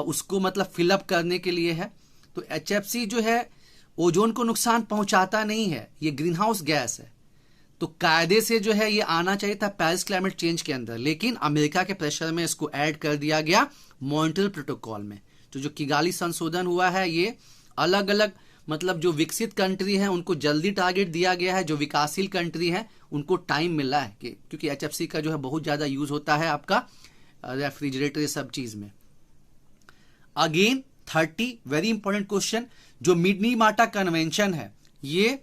उसको मतलब फिलअप करने के लिए है। तो HFC जो है ओजोन को नुकसान पहुंचाता नहीं है, ये ग्रीन हाउस गैस है, तो कायदे से जो है ये आना चाहिए था पेरिस क्लाइमेट चेंज के अंदर, लेकिन अमेरिका के प्रेशर में इसको ऐड कर दिया गया मॉन्ट्रियल प्रोटोकॉल में। तो जो किगाली संशोधन हुआ है, ये अलग अलग मतलब जो विकसित कंट्री हैं उनको जल्दी टारगेट दिया गया है, जो विकासशील कंट्री हैं उनको टाइम मिला है कि क्योंकि HFC का जो है बहुत ज्यादा यूज होता है आपका रेफ्रिजरेटर ये सब चीज में। अगेन 30 वेरी इंपॉर्टेंट क्वेश्चन, जो मिनीमाटा कन्वेंशन है ये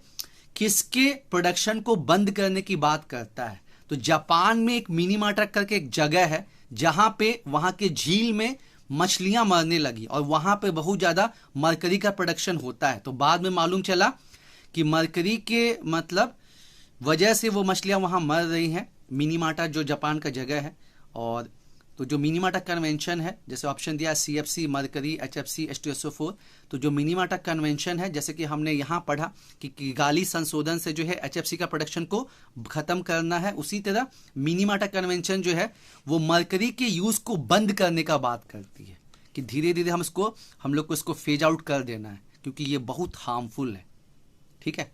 किसके प्रोडक्शन को बंद करने की बात करता है। तो जापान में एक मिनीमाटा करके एक जगह है जहां पे वहां के झील में मछलियां मरने लगी और वहां पे बहुत ज्यादा मरकरी का प्रोडक्शन होता है। तो बाद में मालूम चला कि मरकरी के मतलब वजह से वो मछलियां वहां मर रही हैं। मिनीमाटा जो जापान का जगह है, और तो जो मिनीमाटा कन्वेंशन है, जैसे ऑप्शन दिया CFC, मरकरी, HFC, H2SO4, तो जो मिनीमाटा कन्वेंशन है जैसे कि हमने यहां पढ़ा कि किगाली संशोधन से जो है HFC का प्रोडक्शन को खत्म करना है, उसी तरह मिनीमाटा कन्वेंशन जो है वो मरकरी के यूज को बंद करने का बात करती है कि धीरे धीरे हम लोग को इसको फेज आउट कर देना है क्योंकि ये बहुत हार्मफुल है। ठीक है,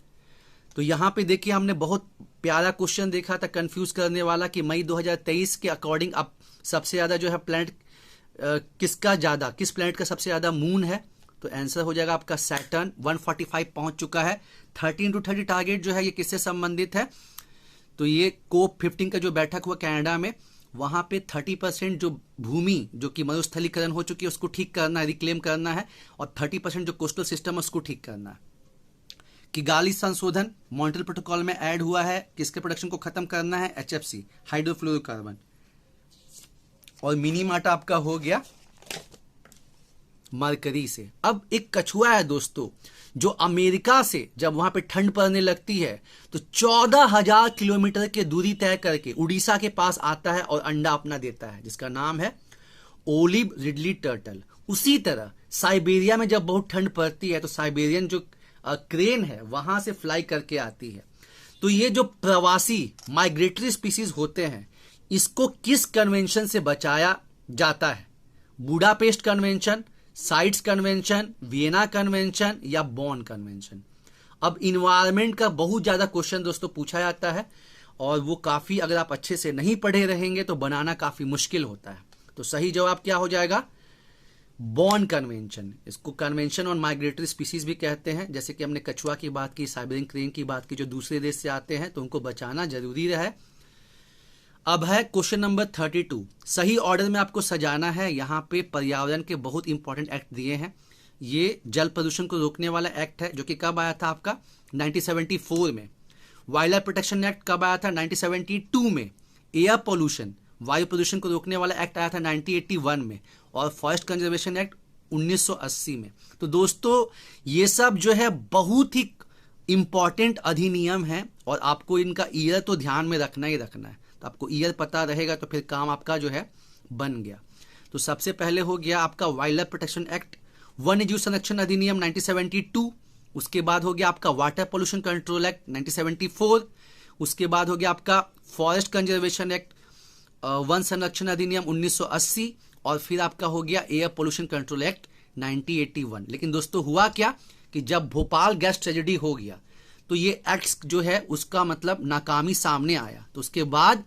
तो यहां पे देखिए हमने बहुत प्यारा क्वेश्चन देखा था कंफ्यूज करने वाला कि मई 2023 के अकॉर्डिंग अब सबसे ज्यादा जो है प्लैनेट किस प्लैनेट का सबसे ज्यादा मून है। तो आंसर हो जाएगा आपका सैटर्न, 145 पहुंच चुका है। 30x30 टारगेट जो है ये किससे संबंधित है, तो ये COP15 का जो बैठक हुआ कनाडा में, वहां पे 30% जो भूमि जो कि मरुस्थलीकरण हो चुकी है उसको ठीक करना है, रिक्लेम करना है, और 30% जो कोस्टल सिस्टम है उसको ठीक करना है। किगाली संशोधन मॉन्ट्रियल प्रोटोकॉल में ऐड हुआ है, किसके प्रोडक्शन को खत्म करना है, HFC, हाइड्रोफ्लोरोकार्बन। और मिनीमाटा आपका हो गया मरकरी से। अब एक कछुआ है दोस्तों जो अमेरिका से जब वहां पे ठंड पड़ने लगती है तो 14,000 किलोमीटर की दूरी तय करके उड़ीसा के पास आता है और अंडा अपना देता है, जिसका नाम है ओलिव रिडली टर्टल। उसी तरह साइबेरिया में जब बहुत ठंड पड़ती है तो साइबेरियन जो क्रेन है वहां से फ्लाई करके आती है। तो ये जो प्रवासी माइग्रेटरी स्पीसीज होते हैं इसको किस कन्वेंशन से बचाया जाता है, Budapest convention, sites convention, Vienna convention या बॉन कन्वेंशन। अब इन्वायरमेंट का बहुत ज्यादा क्वेश्चन दोस्तों पूछा जाता है और वो काफी अगर आप अच्छे से नहीं पढ़े रहेंगे तो बनाना काफी मुश्किल होता है। तो सही जवाब क्या हो जाएगा, बॉन कन्वेंशन। इसको कन्वेंशन ऑन माइग्रेटरी स्पीसीज भी कहते हैं। जैसे कि हमने कछुआ की बात की, साइबेरियन क्रेन की बात की, जो दूसरे देश से आते हैं तो उनको बचाना जरूरी है। अब है क्वेश्चन नंबर 32। सही ऑर्डर में आपको सजाना है। यहाँ पे पर्यावरण के बहुत इंपॉर्टेंट एक्ट दिए हैं। ये जल प्रदूषण को रोकने वाला एक्ट है जो कि कब आया था आपका 1974 में। वाइल्ड लाइफ प्रोटेक्शन एक्ट कब आया था 1972 में। एयर पॉल्यूशन वायु प्रदूषण को रोकने वाला एक्ट आया था 1981 में। और फॉरेस्ट कंजर्वेशन एक्ट 1980 में। तो दोस्तों ये सब जो है बहुत ही इंपॉर्टेंट अधिनियम है और आपको इनका ईयर तो ध्यान में रखना ही रखना है। तो आपको ईयर पता रहेगा तो फिर काम आपका जो है बन गया। तो सबसे पहले हो गया आपका वाइल्ड लाइफ प्रोटेक्शन एक्ट, वन्य जीव संरक्षण अधिनियम 1972। उसके बाद हो गया आपका वाटर पोल्यूशन कंट्रोल एक्ट 1974। उसके बाद हो गया आपका फॉरेस्ट कंजर्वेशन एक्ट, वन संरक्षण अधिनियम 1980। और फिर आपका हो गया एयर पोल्यूशन कंट्रोल एक्ट 1981। लेकिन दोस्तों हुआ क्या कि जब भोपाल गैस ट्रेजेडी हो गया तो ये एक्ट्स जो है उसका मतलब नाकामी सामने आया। तो उसके बाद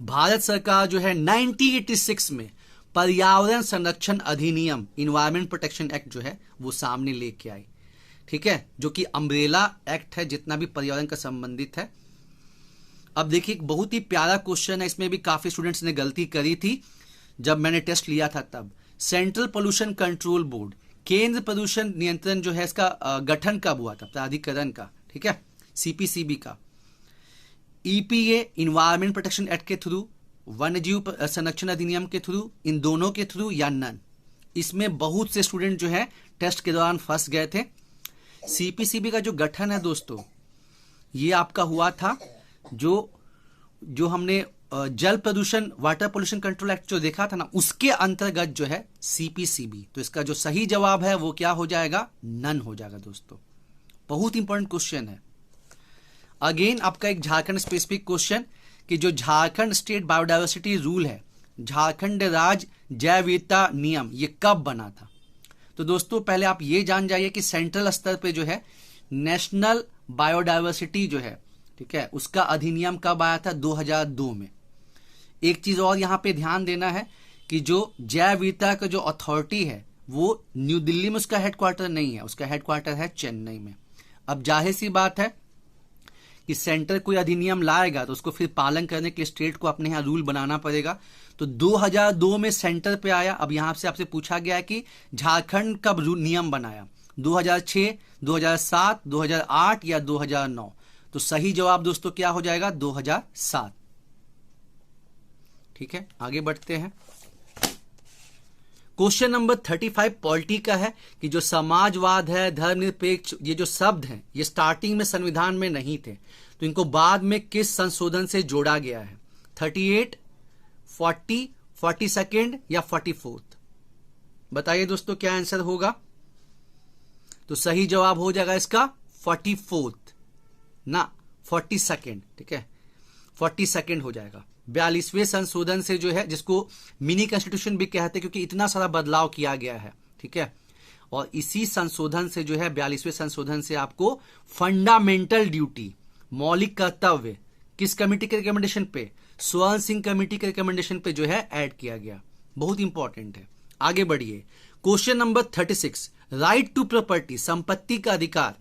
भारत सरकार जो है 1986 में पर्यावरण संरक्षण अधिनियम इन्वायरमेंट प्रोटेक्शन एक्ट जो है वो सामने लेके आई। ठीक है, जो कि अम्ब्रेला एक्ट है जितना भी पर्यावरण का संबंधित है। अब देखिए एक बहुत ही प्यारा क्वेश्चन है, इसमें भी काफी स्टूडेंट्स ने गलती करी थी जब मैंने टेस्ट लिया था तब। सेंट्रल पोल्यूशन कंट्रोल बोर्ड केंद्र प्रदूषण नियंत्रण जो है इसका गठन कब हुआ था, प्राधिकरण का, ठीक है, सीपीसीबी का। ईपीए इन्वायरमेंट प्रोटेक्शन एक्ट के थ्रू, वन्यजीव संरक्षण अधिनियम के थ्रू, इन दोनों के थ्रू या नन। इसमें बहुत से स्टूडेंट जो है टेस्ट के दौरान फंस गए थे। सीपीसीबी का जो गठन है दोस्तों, ये आपका हुआ था जो हमने जल प्रदूषण वाटर पोल्यूशन कंट्रोल एक्ट जो देखा था ना, उसके अंतर्गत जो है सीपीसीबी। तो इसका जो सही जवाब है वो क्या हो जाएगा, नन हो जाएगा दोस्तों। बहुत इंपॉर्टेंट क्वेश्चन है। अगेन आपका एक झारखंड स्पेसिफिक क्वेश्चन कि जो झारखंड स्टेट बायोडायवर्सिटी रूल है, झारखंड राज्य जैव विविधता नियम, ये कब बना था। तो दोस्तों पहले आप ये जान जाइए कि सेंट्रल स्तर पे जो है नेशनल बायोडायवर्सिटी जो है, ठीक है, उसका अधिनियम कब आया था, 2002 में। एक चीज और यहां पे ध्यान देना है कि जो जैव विविधता का जो अथॉरिटी है वो न्यू दिल्ली में उसका हेडक्वार्टर नहीं है, उसका हेडक्वार्टर है चेन्नई में। अब जाहिर सी बात है कि सेंटर कोई अधिनियम लाएगा तो उसको फिर पालन करने के लिए स्टेट को अपने यहाँ रूल बनाना पड़ेगा। तो 2002 में सेंटर पे आया। अब यहां से आपसे पूछा गया है कि झारखंड कब नियम बनाया, 2006, 2007, 2008 या 2009। तो सही जवाब दोस्तों क्या हो जाएगा, 2007। ठीक है, आगे बढ़ते हैं। क्वेश्चन नंबर 35 पॉलिटी का है कि जो समाजवाद है, धर्मनिरपेक्ष, ये जो शब्द हैं ये स्टार्टिंग में संविधान में नहीं थे, तो इनको बाद में किस संशोधन से जोड़ा गया है, 38, 40, 42 या 44? बताइए दोस्तों क्या आंसर होगा। तो सही जवाब हो जाएगा इसका 44 ना 42, ठीक है, 42 हो जाएगा। 42वें संशोधन से जो है, जिसको मिनी कॉन्स्टिट्यूशन भी कहते हैं क्योंकि इतना सारा बदलाव किया गया है, ठीक है, और इसी संशोधन से जो है 42वें संशोधन से आपको फंडामेंटल ड्यूटी, मौलिक कर्तव्य, किस कमेटी के रिकमेंडेशन पे, स्वर्ण सिंह कमेटी के रिकमेंडेशन पे जो है ऐड किया गया। बहुत इंपॉर्टेंट है। आगे बढ़िए। Question number 36, right to property, संपत्ति का अधिकार,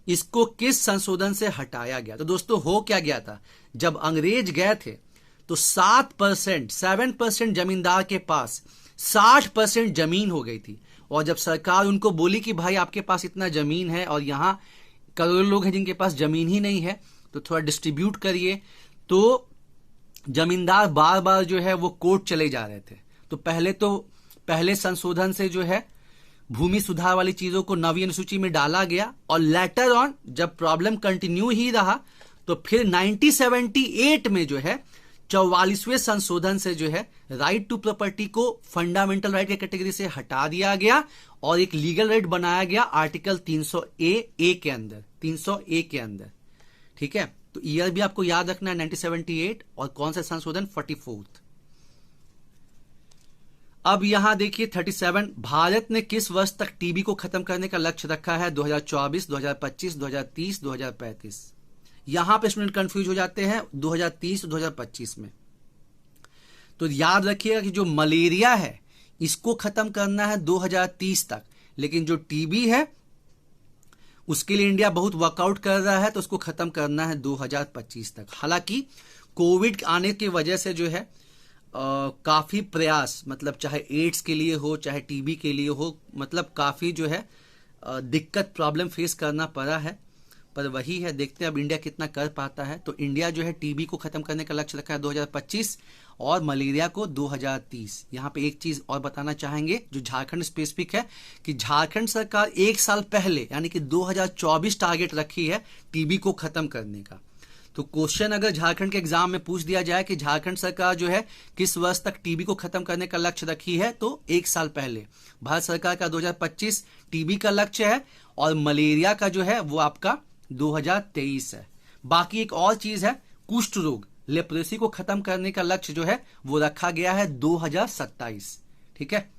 इसको किस संशोधन से हटाया गया। तो दोस्तों हो क्या गया था, जब अंग्रेज गए थे तो 7% जमींदार के पास 60% जमीन हो गई थी, और जब सरकार उनको बोली कि भाई आपके पास इतना जमीन है और यहां करोड़ों लोग हैं जिनके पास जमीन ही नहीं है, तो थोड़ा डिस्ट्रीब्यूट करिए, तो जमींदार बार बार जो है वो कोर्ट चले जा रहे थे। तो पहले संशोधन से जो है भूमि सुधार वाली चीजों को 9वीं अनुसूची में डाला गया, और लेटर ऑन जब प्रॉब्लम कंटिन्यू ही रहा तो फिर 1978 में जो है 44वें संशोधन से जो है राइट टू प्रॉपर्टी को फंडामेंटल राइट की कैटेगरी से हटा दिया गया और एक लीगल राइट बनाया गया आर्टिकल 300A के अंदर, 300A के अंदर। ठीक है, तो ईयर भी आपको याद रखना है 1978, और कौन सा संशोधन 44। अब यहां देखिए 37, भारत ने किस वर्ष तक टीबी को खत्म करने का लक्ष्य रखा है, 2024, 2025, 2030, 2035। यहां पे स्टूडेंट कंफ्यूज हो जाते हैं 2030, 2025 में। तो याद रखिएगा कि जो मलेरिया है इसको खत्म करना है 2030 तक, लेकिन जो टीबी है उसके लिए इंडिया बहुत वर्कआउट कर रहा है, तो उसको खत्म करना है 2025 तक। हालांकि कोविड आने की वजह से जो है काफी प्रयास, मतलब चाहे एड्स के लिए हो चाहे टीबी के लिए हो, मतलब काफी जो है दिक्कत, प्रॉब्लम फेस करना पड़ा है, पर वही है, देखते हैं अब इंडिया कितना कर पाता है। तो इंडिया जो है टीबी को खत्म करने का लक्ष्य रखा है 2025 और मलेरिया को 2030। यहां पे एक चीज और बताना चाहेंगे जो झारखंड स्पेसिफिक है कि झारखंड सरकार 1 साल पहले यानी कि 2024 टारगेट रखी है टीबी को खत्म करने का। तो क्वेश्चन अगर झारखंड के एग्जाम में पूछ दिया जाए कि झारखंड सरकार जो है किस वर्ष तक टीबी को खत्म करने का लक्ष्य रखी है, तो 1 साल पहले। भारत सरकार का 2025 टीबी का लक्ष्य है और मलेरिया का जो है वो आपका 2023 है। बाकी एक और चीज है, कुष्ठ रोग, लेप्रोसी को खत्म करने का लक्ष्य जो है वो रखा गया है 2027। ठीक है,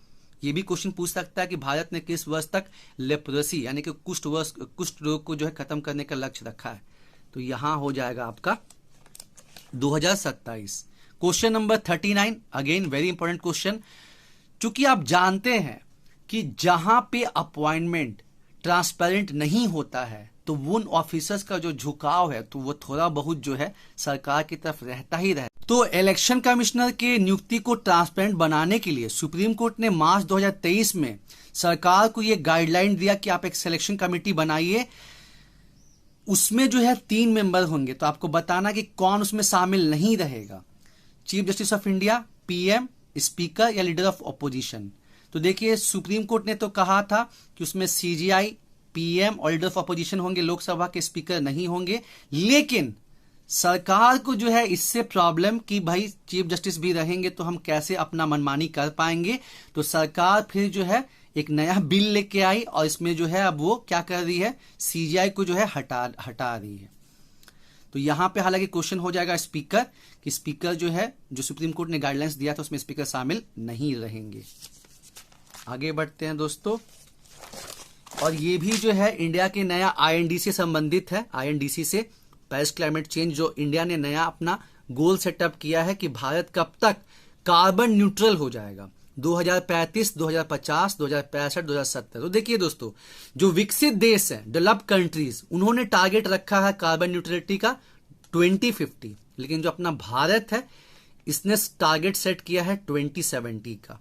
ये भी क्वेश्चन पूछ सकता है कि भारत ने किस वर्ष तक लेप्रोसी यानी कि कुष्ठ रोग को जो है खत्म करने का लक्ष्य रखा है। तो यहां हो जाएगा आपका 2027। Question number 39, again very important question. चूंकि आप जानते हैं कि जहां पे अपॉइंटमेंट ट्रांसपेरेंट नहीं होता है तो उन ऑफिसर्स का जो झुकाव है तो वो थोड़ा बहुत जो है सरकार की तरफ रहता ही रहता। तो इलेक्शन कमिश्नर के नियुक्ति को ट्रांसपेरेंट बनाने के लिए सुप्रीम कोर्ट ने मार्च 2023 में सरकार को यह गाइडलाइन दिया कि आप एक सिलेक्शन कमेटी बनाइए, उसमें जो है 3 मेंबर होंगे। तो आपको बताना कि कौन उसमें शामिल नहीं रहेगा, chief justice of India, PM, speaker या लीडर ऑफ ऑपोजिशन। तो देखिए सुप्रीम कोर्ट ने तो कहा था कि उसमें सीजीआई, पीएम और लीडर ऑफ ऑपोजिशन होंगे, लोकसभा के स्पीकर नहीं होंगे। लेकिन सरकार को जो है इससे प्रॉब्लम कि भाई चीफ जस्टिस भी रहेंगे तो हम कैसे अपना मनमानी कर पाएंगे। तो सरकार फिर जो है एक नया बिल लेके आई और इसमें जो है अब वो क्या कर रही है, सीजीआई को जो है हटा रही है। तो यहां पे हालांकि क्वेश्चन हो जाएगा स्पीकर कि स्पीकर जो है जो सुप्रीम कोर्ट ने गाइडलाइंस दिया था उसमें स्पीकर शामिल नहीं रहेंगे। आगे बढ़ते हैं दोस्तों, और ये भी जो है इंडिया के नया आईएनडीसी से संबंधित है। आईएनडीसी से पेरिस क्लाइमेट चेंज, जो इंडिया ने नया अपना गोल सेटअप किया है कि भारत कब तक कार्बन न्यूट्रल हो जाएगा, 2035, 2050, 2065, 2070। तो देखिए दोस्तों, जो विकसित देश है, डेवलप्ड कंट्रीज, उन्होंने टारगेट रखा है कार्बन न्यूट्रलिटी का 2050, लेकिन जो अपना भारत है इसने टारगेट सेट किया है 2070 का।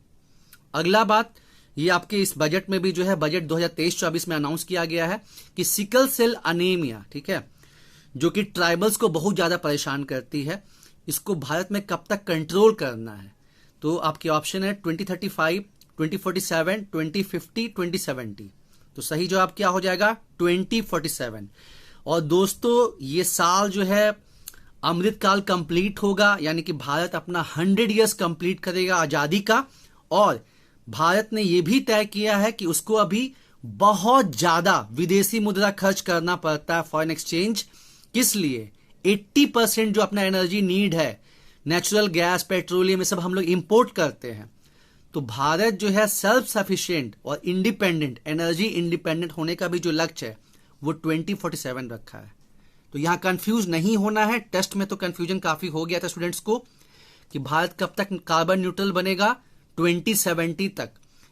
अगला बात, ये आपके इस बजट में भी जो है, बजट 2023-24 में अनाउंस किया गया है कि सिकल सेल अनीमिया, ठीक है, जो कि ट्राइबल्स को बहुत ज्यादा परेशान करती है, इसको भारत में कब तक कंट्रोल करना है। तो आपके ऑप्शन है 2035, 2047, 2050, 2070। तो सही जवाब क्या हो जाएगा, 2047। और दोस्तों ये साल जो है अमृत काल कंप्लीट होगा, यानी कि भारत अपना 100 ईयर्स कंप्लीट करेगा आजादी का। और भारत ने यह भी तय किया है कि उसको अभी बहुत ज्यादा विदेशी मुद्रा खर्च करना पड़ता है, फॉरेन एक्सचेंज। किस लिए, 80% जो अपना एनर्जी नीड है, नेचुरल गैस, पेट्रोलियम, ये सब हम लोग इंपोर्ट करते हैं। तो भारत जो है सेल्फ सफिशिएंट और इंडिपेंडेंट, एनर्जी इंडिपेंडेंट होने का भी जो लक्ष्य है वो 2047 रखा है। तो यहां कंफ्यूज नहीं होना है, टेस्ट में तो कंफ्यूजन काफी हो गया था स्टूडेंट्स को कि भारत कब तक कार्बन न्यूट्रल बनेगा, 2070 तक।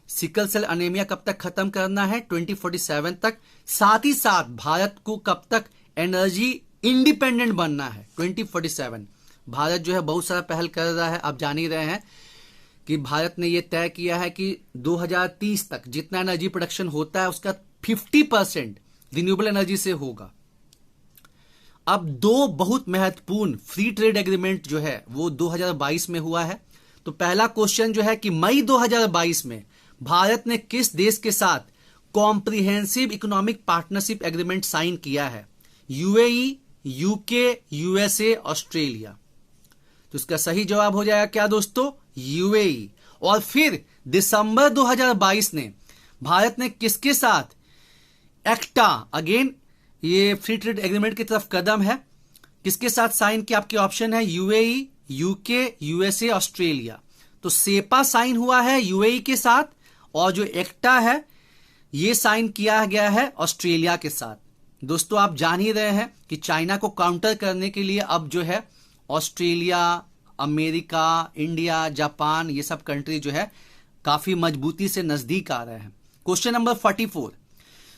सिकल सेल अनेमिया कब तक खत्म करना है, 2047 तक। साथ ही साथ भारत को कब तक एनर्जी इंडिपेंडेंट बनना है, 2047। भारत जो है बहुत सारा पहल कर रहा है, आप जान ही रहे हैं कि भारत ने यह तय किया है कि 2030 तक जितना एनर्जी प्रोडक्शन होता है उसका 50% रिन्यूएबल एनर्जी से होगा। अब 2 बहुत महत्वपूर्ण फ्री ट्रेड एग्रीमेंट जो है वो 2022 में हुआ है। तो पहला क्वेश्चन जो है कि मई 2022 में भारत ने किस देश के साथ comprehensive economic partnership agreement sign किया है, यूएई, यूके, यूएसए, ऑस्ट्रेलिया। तो इसका सही जवाब हो जाएगा क्या दोस्तों, यूएई। और फिर दिसंबर 2022 ने भारत ने किसके साथ, एक्टा, अगेन ये फ्री ट्रेड एग्रीमेंट की तरफ कदम है, किसके साथ साइन किया, आपके ऑप्शन है यूएई, यूके, यूएसए, ऑस्ट्रेलिया। तो सेपा साइन हुआ है यूएई के साथ, और जो एक्टा है ये साइन किया गया है ऑस्ट्रेलिया के साथ। दोस्तों आप जान ही रहे हैं कि चाइना को काउंटर करने के लिए अब जो है ऑस्ट्रेलिया, अमेरिका, इंडिया, जापान, ये सब कंट्री जो है काफी मजबूती से नजदीक आ रहे हैं। क्वेश्चन नंबर 44,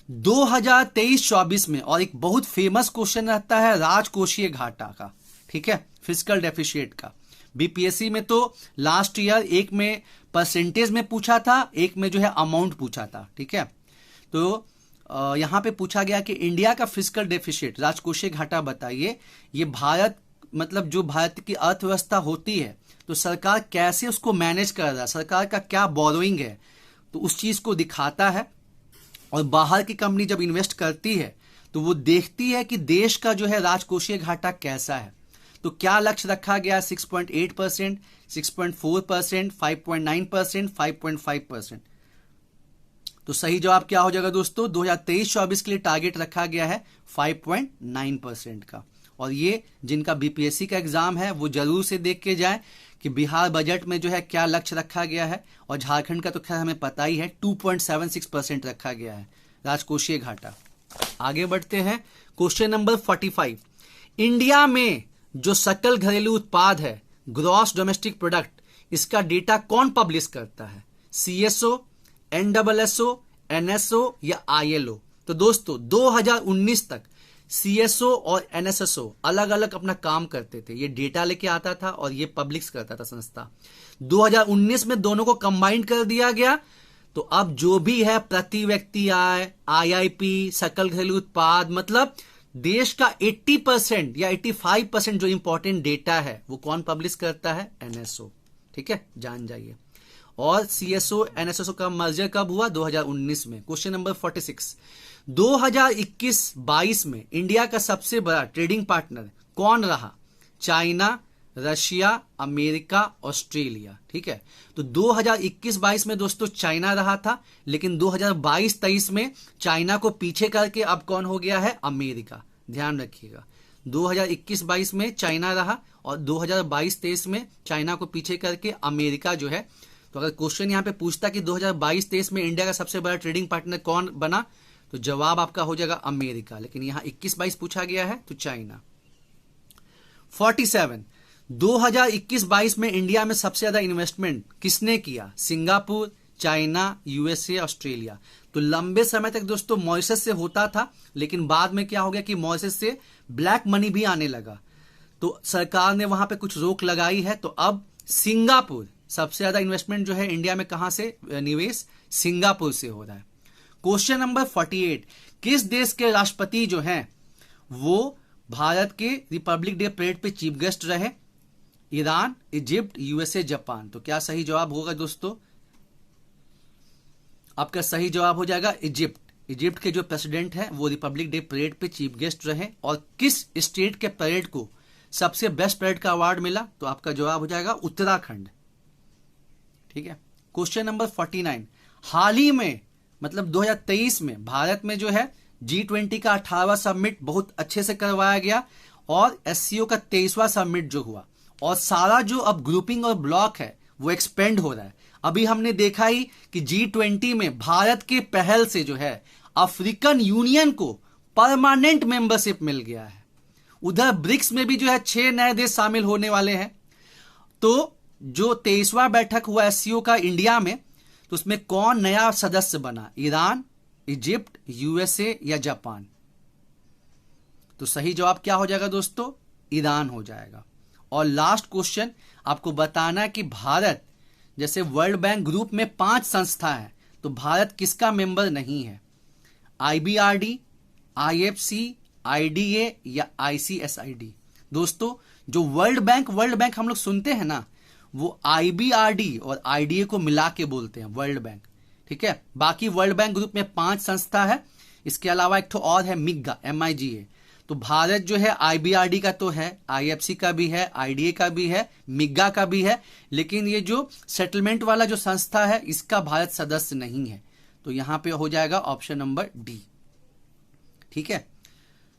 2023-24 में, और एक बहुत फेमस क्वेश्चन रहता है राजकोषीय घाटा का, ठीक है, फिस्कल डेफिसिट का। बीपीएससी में तो लास्ट ईयर एक में परसेंटेज में पूछा था, एक में जो है अमाउंट पूछा था, ठीक है। तो यहां पे पूछा गया कि इंडिया का फिस्कल डेफिसिट, राजकोषीय घाटा बताइए, ये भारत, मतलब जो भारत की अर्थव्यवस्था होती है तो सरकार कैसे उसको मैनेज कर रहा है, सरकार का क्या बोरोइंग है, तो उस चीज को दिखाता है। और बाहर की कंपनी जब इन्वेस्ट करती है तो वो देखती है कि देश का जो है राजकोषीय घाटा कैसा है। तो क्या लक्ष्य रखा गया, 6.8%, 6.4%, 5.9%, 5.5%। तो सही जवाब क्या हो जाएगा दोस्तों, 2023-24 के लिए टारगेट रखा गया है 5.9% का। और ये जिनका बीपीएससी का एग्जाम है वो जरूर से देख के जाए कि बिहार बजट में जो है क्या लक्ष्य रखा गया है, और झारखंड का तो खैर हमें पता ही है 2.76% रखा गया है राजकोषीय घाटा। आगे बढ़ते हैं, क्वेश्चन नंबर 45, इंडिया में जो सकल घरेलू उत्पाद है, ग्रॉस डोमेस्टिक प्रोडक्ट, इसका डेटा कौन पब्लिश करता है, सीएसओ, एनडब्ल्यूएसओ, एनएसओ या आईएलओ। तो दोस्तों 2019 तक सीएसओ और एनएसएसओ अलग अलग अपना काम करते थे। ये डेटा लेके आता था और ये पब्लिश करता था संस्था। 2019 में दोनों को कंबाइन कर दिया गया। तो अब जो भी है प्रति व्यक्ति आय, आईआईपी, सकल घरेलू उत्पाद, मतलब देश का 80% या 85% जो इंपॉर्टेंट डेटा है वो कौन पब्लिश करता है? एनएसओ। ठीक है, जान जाइए। और सीएसओ एनएसएसओ का मर्जर कब हुआ? 2019 में। क्वेश्चन नंबर 46, 2021-22 में इंडिया का सबसे बड़ा ट्रेडिंग पार्टनर कौन रहा? China, Russia, America, Australia. ठीक है, तो 2021-22 में दोस्तों चाइना रहा था, लेकिन 2022-23 में चाइना को पीछे करके अब कौन हो गया है? अमेरिका। ध्यान रखिएगा, 2021-22 में चाइना रहा और 2022-23 में चाइना को पीछे करके अमेरिका जो है। तो अगर क्वेश्चन यहां पे पूछता कि 2022-23 में इंडिया का सबसे बड़ा ट्रेडिंग पार्टनर कौन बना, तो जवाब आपका हो जाएगा अमेरिका, लेकिन यहां 21-22 पूछा गया है तो चाइना। 47, 2021-22 में इंडिया में सबसे ज्यादा इन्वेस्टमेंट किसने किया? Singapore, China, USA, Australia. तो लंबे समय तक दोस्तों मॉरिशस से होता था, लेकिन बाद में क्या हो गया कि मॉरिशस से ब्लैक मनी भी आने लगा, तो सरकार ने वहां पे कुछ रोक लगाई है। तो अब सिंगापुर सबसे ज्यादा इन्वेस्टमेंट जो है इंडिया में कहां से निवेश? सिंगापुर से हो रहा है। क्वेश्चन नंबर 48, किस देश के राष्ट्रपति जो हैं वो भारत के रिपब्लिक डे परेड पे चीफ गेस्ट रहे? Iran, Egypt, USA, Japan. तो क्या सही जवाब होगा दोस्तों? आपका सही जवाब हो जाएगा इजिप्ट। इजिप्ट के जो प्रेसिडेंट हैं वो रिपब्लिक डे परेड पे चीफ गेस्ट रहे। और किस स्टेट के परेड को सबसे बेस्ट परेड का अवार्ड मिला? तो आपका जवाब हो जाएगा उत्तराखंड। ठीक है। क्वेश्चन नंबर 49, हाल ही में मतलब 2023 में भारत में जो है G20 का 18वां समिट बहुत अच्छे से करवाया गया और एससीओ का 23वां समिट जो हुआ, और सारा जो अब ग्रुपिंग और ब्लॉक है वो एक्सपेंड हो रहा है। अभी हमने देखा ही कि G20 में भारत के पहल से जो है अफ्रीकन यूनियन को परमानेंट मेंबरशिप मिल गया है। उधर ब्रिक्स में भी जो है 6 नए देश शामिल होने वाले हैं। तो जो 23वां बैठक हुआ एससीओ का इंडिया में, तो उसमें कौन नया सदस्य बना? ईरान, इजिप्ट, यूएसए या जापान? तो सही जवाब क्या हो जाएगा दोस्तों? ईरान हो जाएगा। और लास्ट क्वेश्चन आपको बताना है कि भारत जैसे वर्ल्ड बैंक ग्रुप में 5 संस्था है, तो भारत किसका मेंबर नहीं है? आईबीआरडी, आईएफसी, आईडीए या आईसीएसआईडी? दोस्तों जो वर्ल्ड बैंक हम लोग सुनते हैं ना, वो आईबीआरडी और आईडीए को मिला के बोलते हैं वर्ल्ड बैंक। ठीक है, बाकी वर्ल्ड बैंक ग्रुप में 5 संस्था है। इसके अलावा एक तो और है मिग्गा, MIGA। तो भारत जो है आईबीआरडी का तो है, आईएफसी का भी है, आईडीए का भी है, मिग्गा का भी है, लेकिन ये जो सेटलमेंट वाला जो संस्था है इसका भारत सदस्य नहीं है। तो यहां पे हो जाएगा ऑप्शन नंबर डी। ठीक है,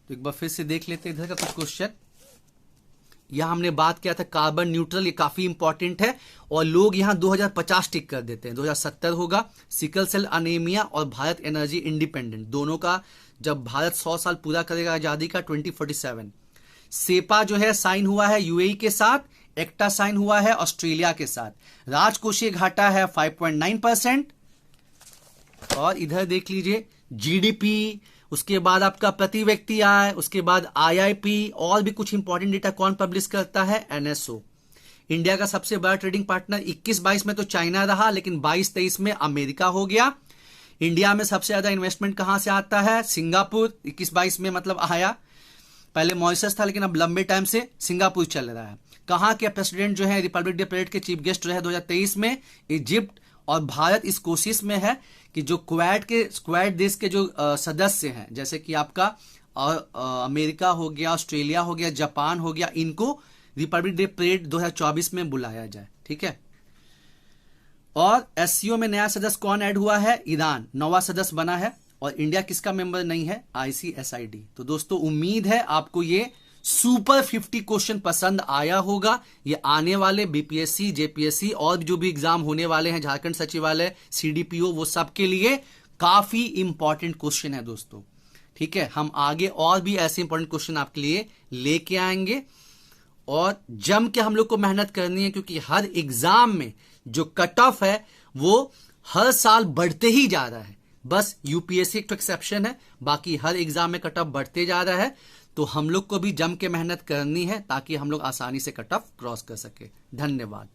तो एक बार फिर से देख लेते हैं इधर का कुछ क्वेश्चन। यहां हमने बात किया था कार्बन न्यूट्रल, ये काफी इंपॉर्टेंट है और लोग यहां 2050 टिक कर देते हैं, 2070 होगा। सिकल सेल अनेमिया और भारत एनर्जी इंडिपेंडेंट, दोनों का जब भारत 100 साल पूरा करेगा आजादी का 2047। सेपा जो है साइन हुआ है यूएई के साथ, एक्टा साइन हुआ है ऑस्ट्रेलिया के साथ। राजकोषीय घाटा है 5.9%। और इधर देख लीजिए जीडीपी, उसके बाद आपका प्रति व्यक्ति आय, उसके बाद आईआईपी और भी कुछ इंपॉर्टेंट डेटा कौन पब्लिश करता है? एनएसओ। इंडिया का सबसे बड़ा ट्रेडिंग पार्टनर 21-22 में तो चाइना रहा, लेकिन 22-23 में अमेरिका हो गया। इंडिया में सबसे ज्यादा इन्वेस्टमेंट कहां से आता है? सिंगापुर। 21-22 में मतलब आया, पहले मॉरिशस था लेकिन अब लंबे टाइम से सिंगापुर चल रहा है। कहां के प्रेसिडेंट जो है रिपब्लिक डे परेड के चीफ गेस्ट रहे 2023 में? इजिप्ट। और भारत इस कोशिश में है कि जो क्वाड देश के जो सदस्य हैं, जैसे कि आपका अमेरिका हो गया, ऑस्ट्रेलिया हो गया, जापान हो गया, इनको रिपब्लिक डे परेड 2024 में बुलाया जाए। ठीक है। और एससीओ में नया सदस्य कौन ऐड हुआ है? ईरान 9वां सदस्य बना है। और इंडिया किसका मेंबर नहीं है? आईसीएसआईडी। तो दोस्तों उम्मीद है आपको ये सुपर 50 क्वेश्चन पसंद आया होगा। ये आने वाले बीपीएससी, जेपीएससी और जो भी एग्जाम होने वाले हैं, झारखंड सचिवालय, सीडीपीओ, वो सब के लिए काफी इंपॉर्टेंट क्वेश्चन है दोस्तों। ठीक है, हम आगे और भी ऐसे इंपॉर्टेंट क्वेश्चन आपके लिए लेके आएंगे और जम के हम लोग को मेहनत करनी है, क्योंकि हर एग्जाम में जो कट ऑफ है वो हर साल बढ़ते ही जा रहा है। बस यूपीएससी एक तो एक्सेप्शन है, बाकी हर एग्जाम में कट ऑफ बढ़ते जा रहा है। तो हम लोग को भी जम के मेहनत करनी है ताकि हम लोग आसानी से कट ऑफ क्रॉस कर सके। धन्यवाद।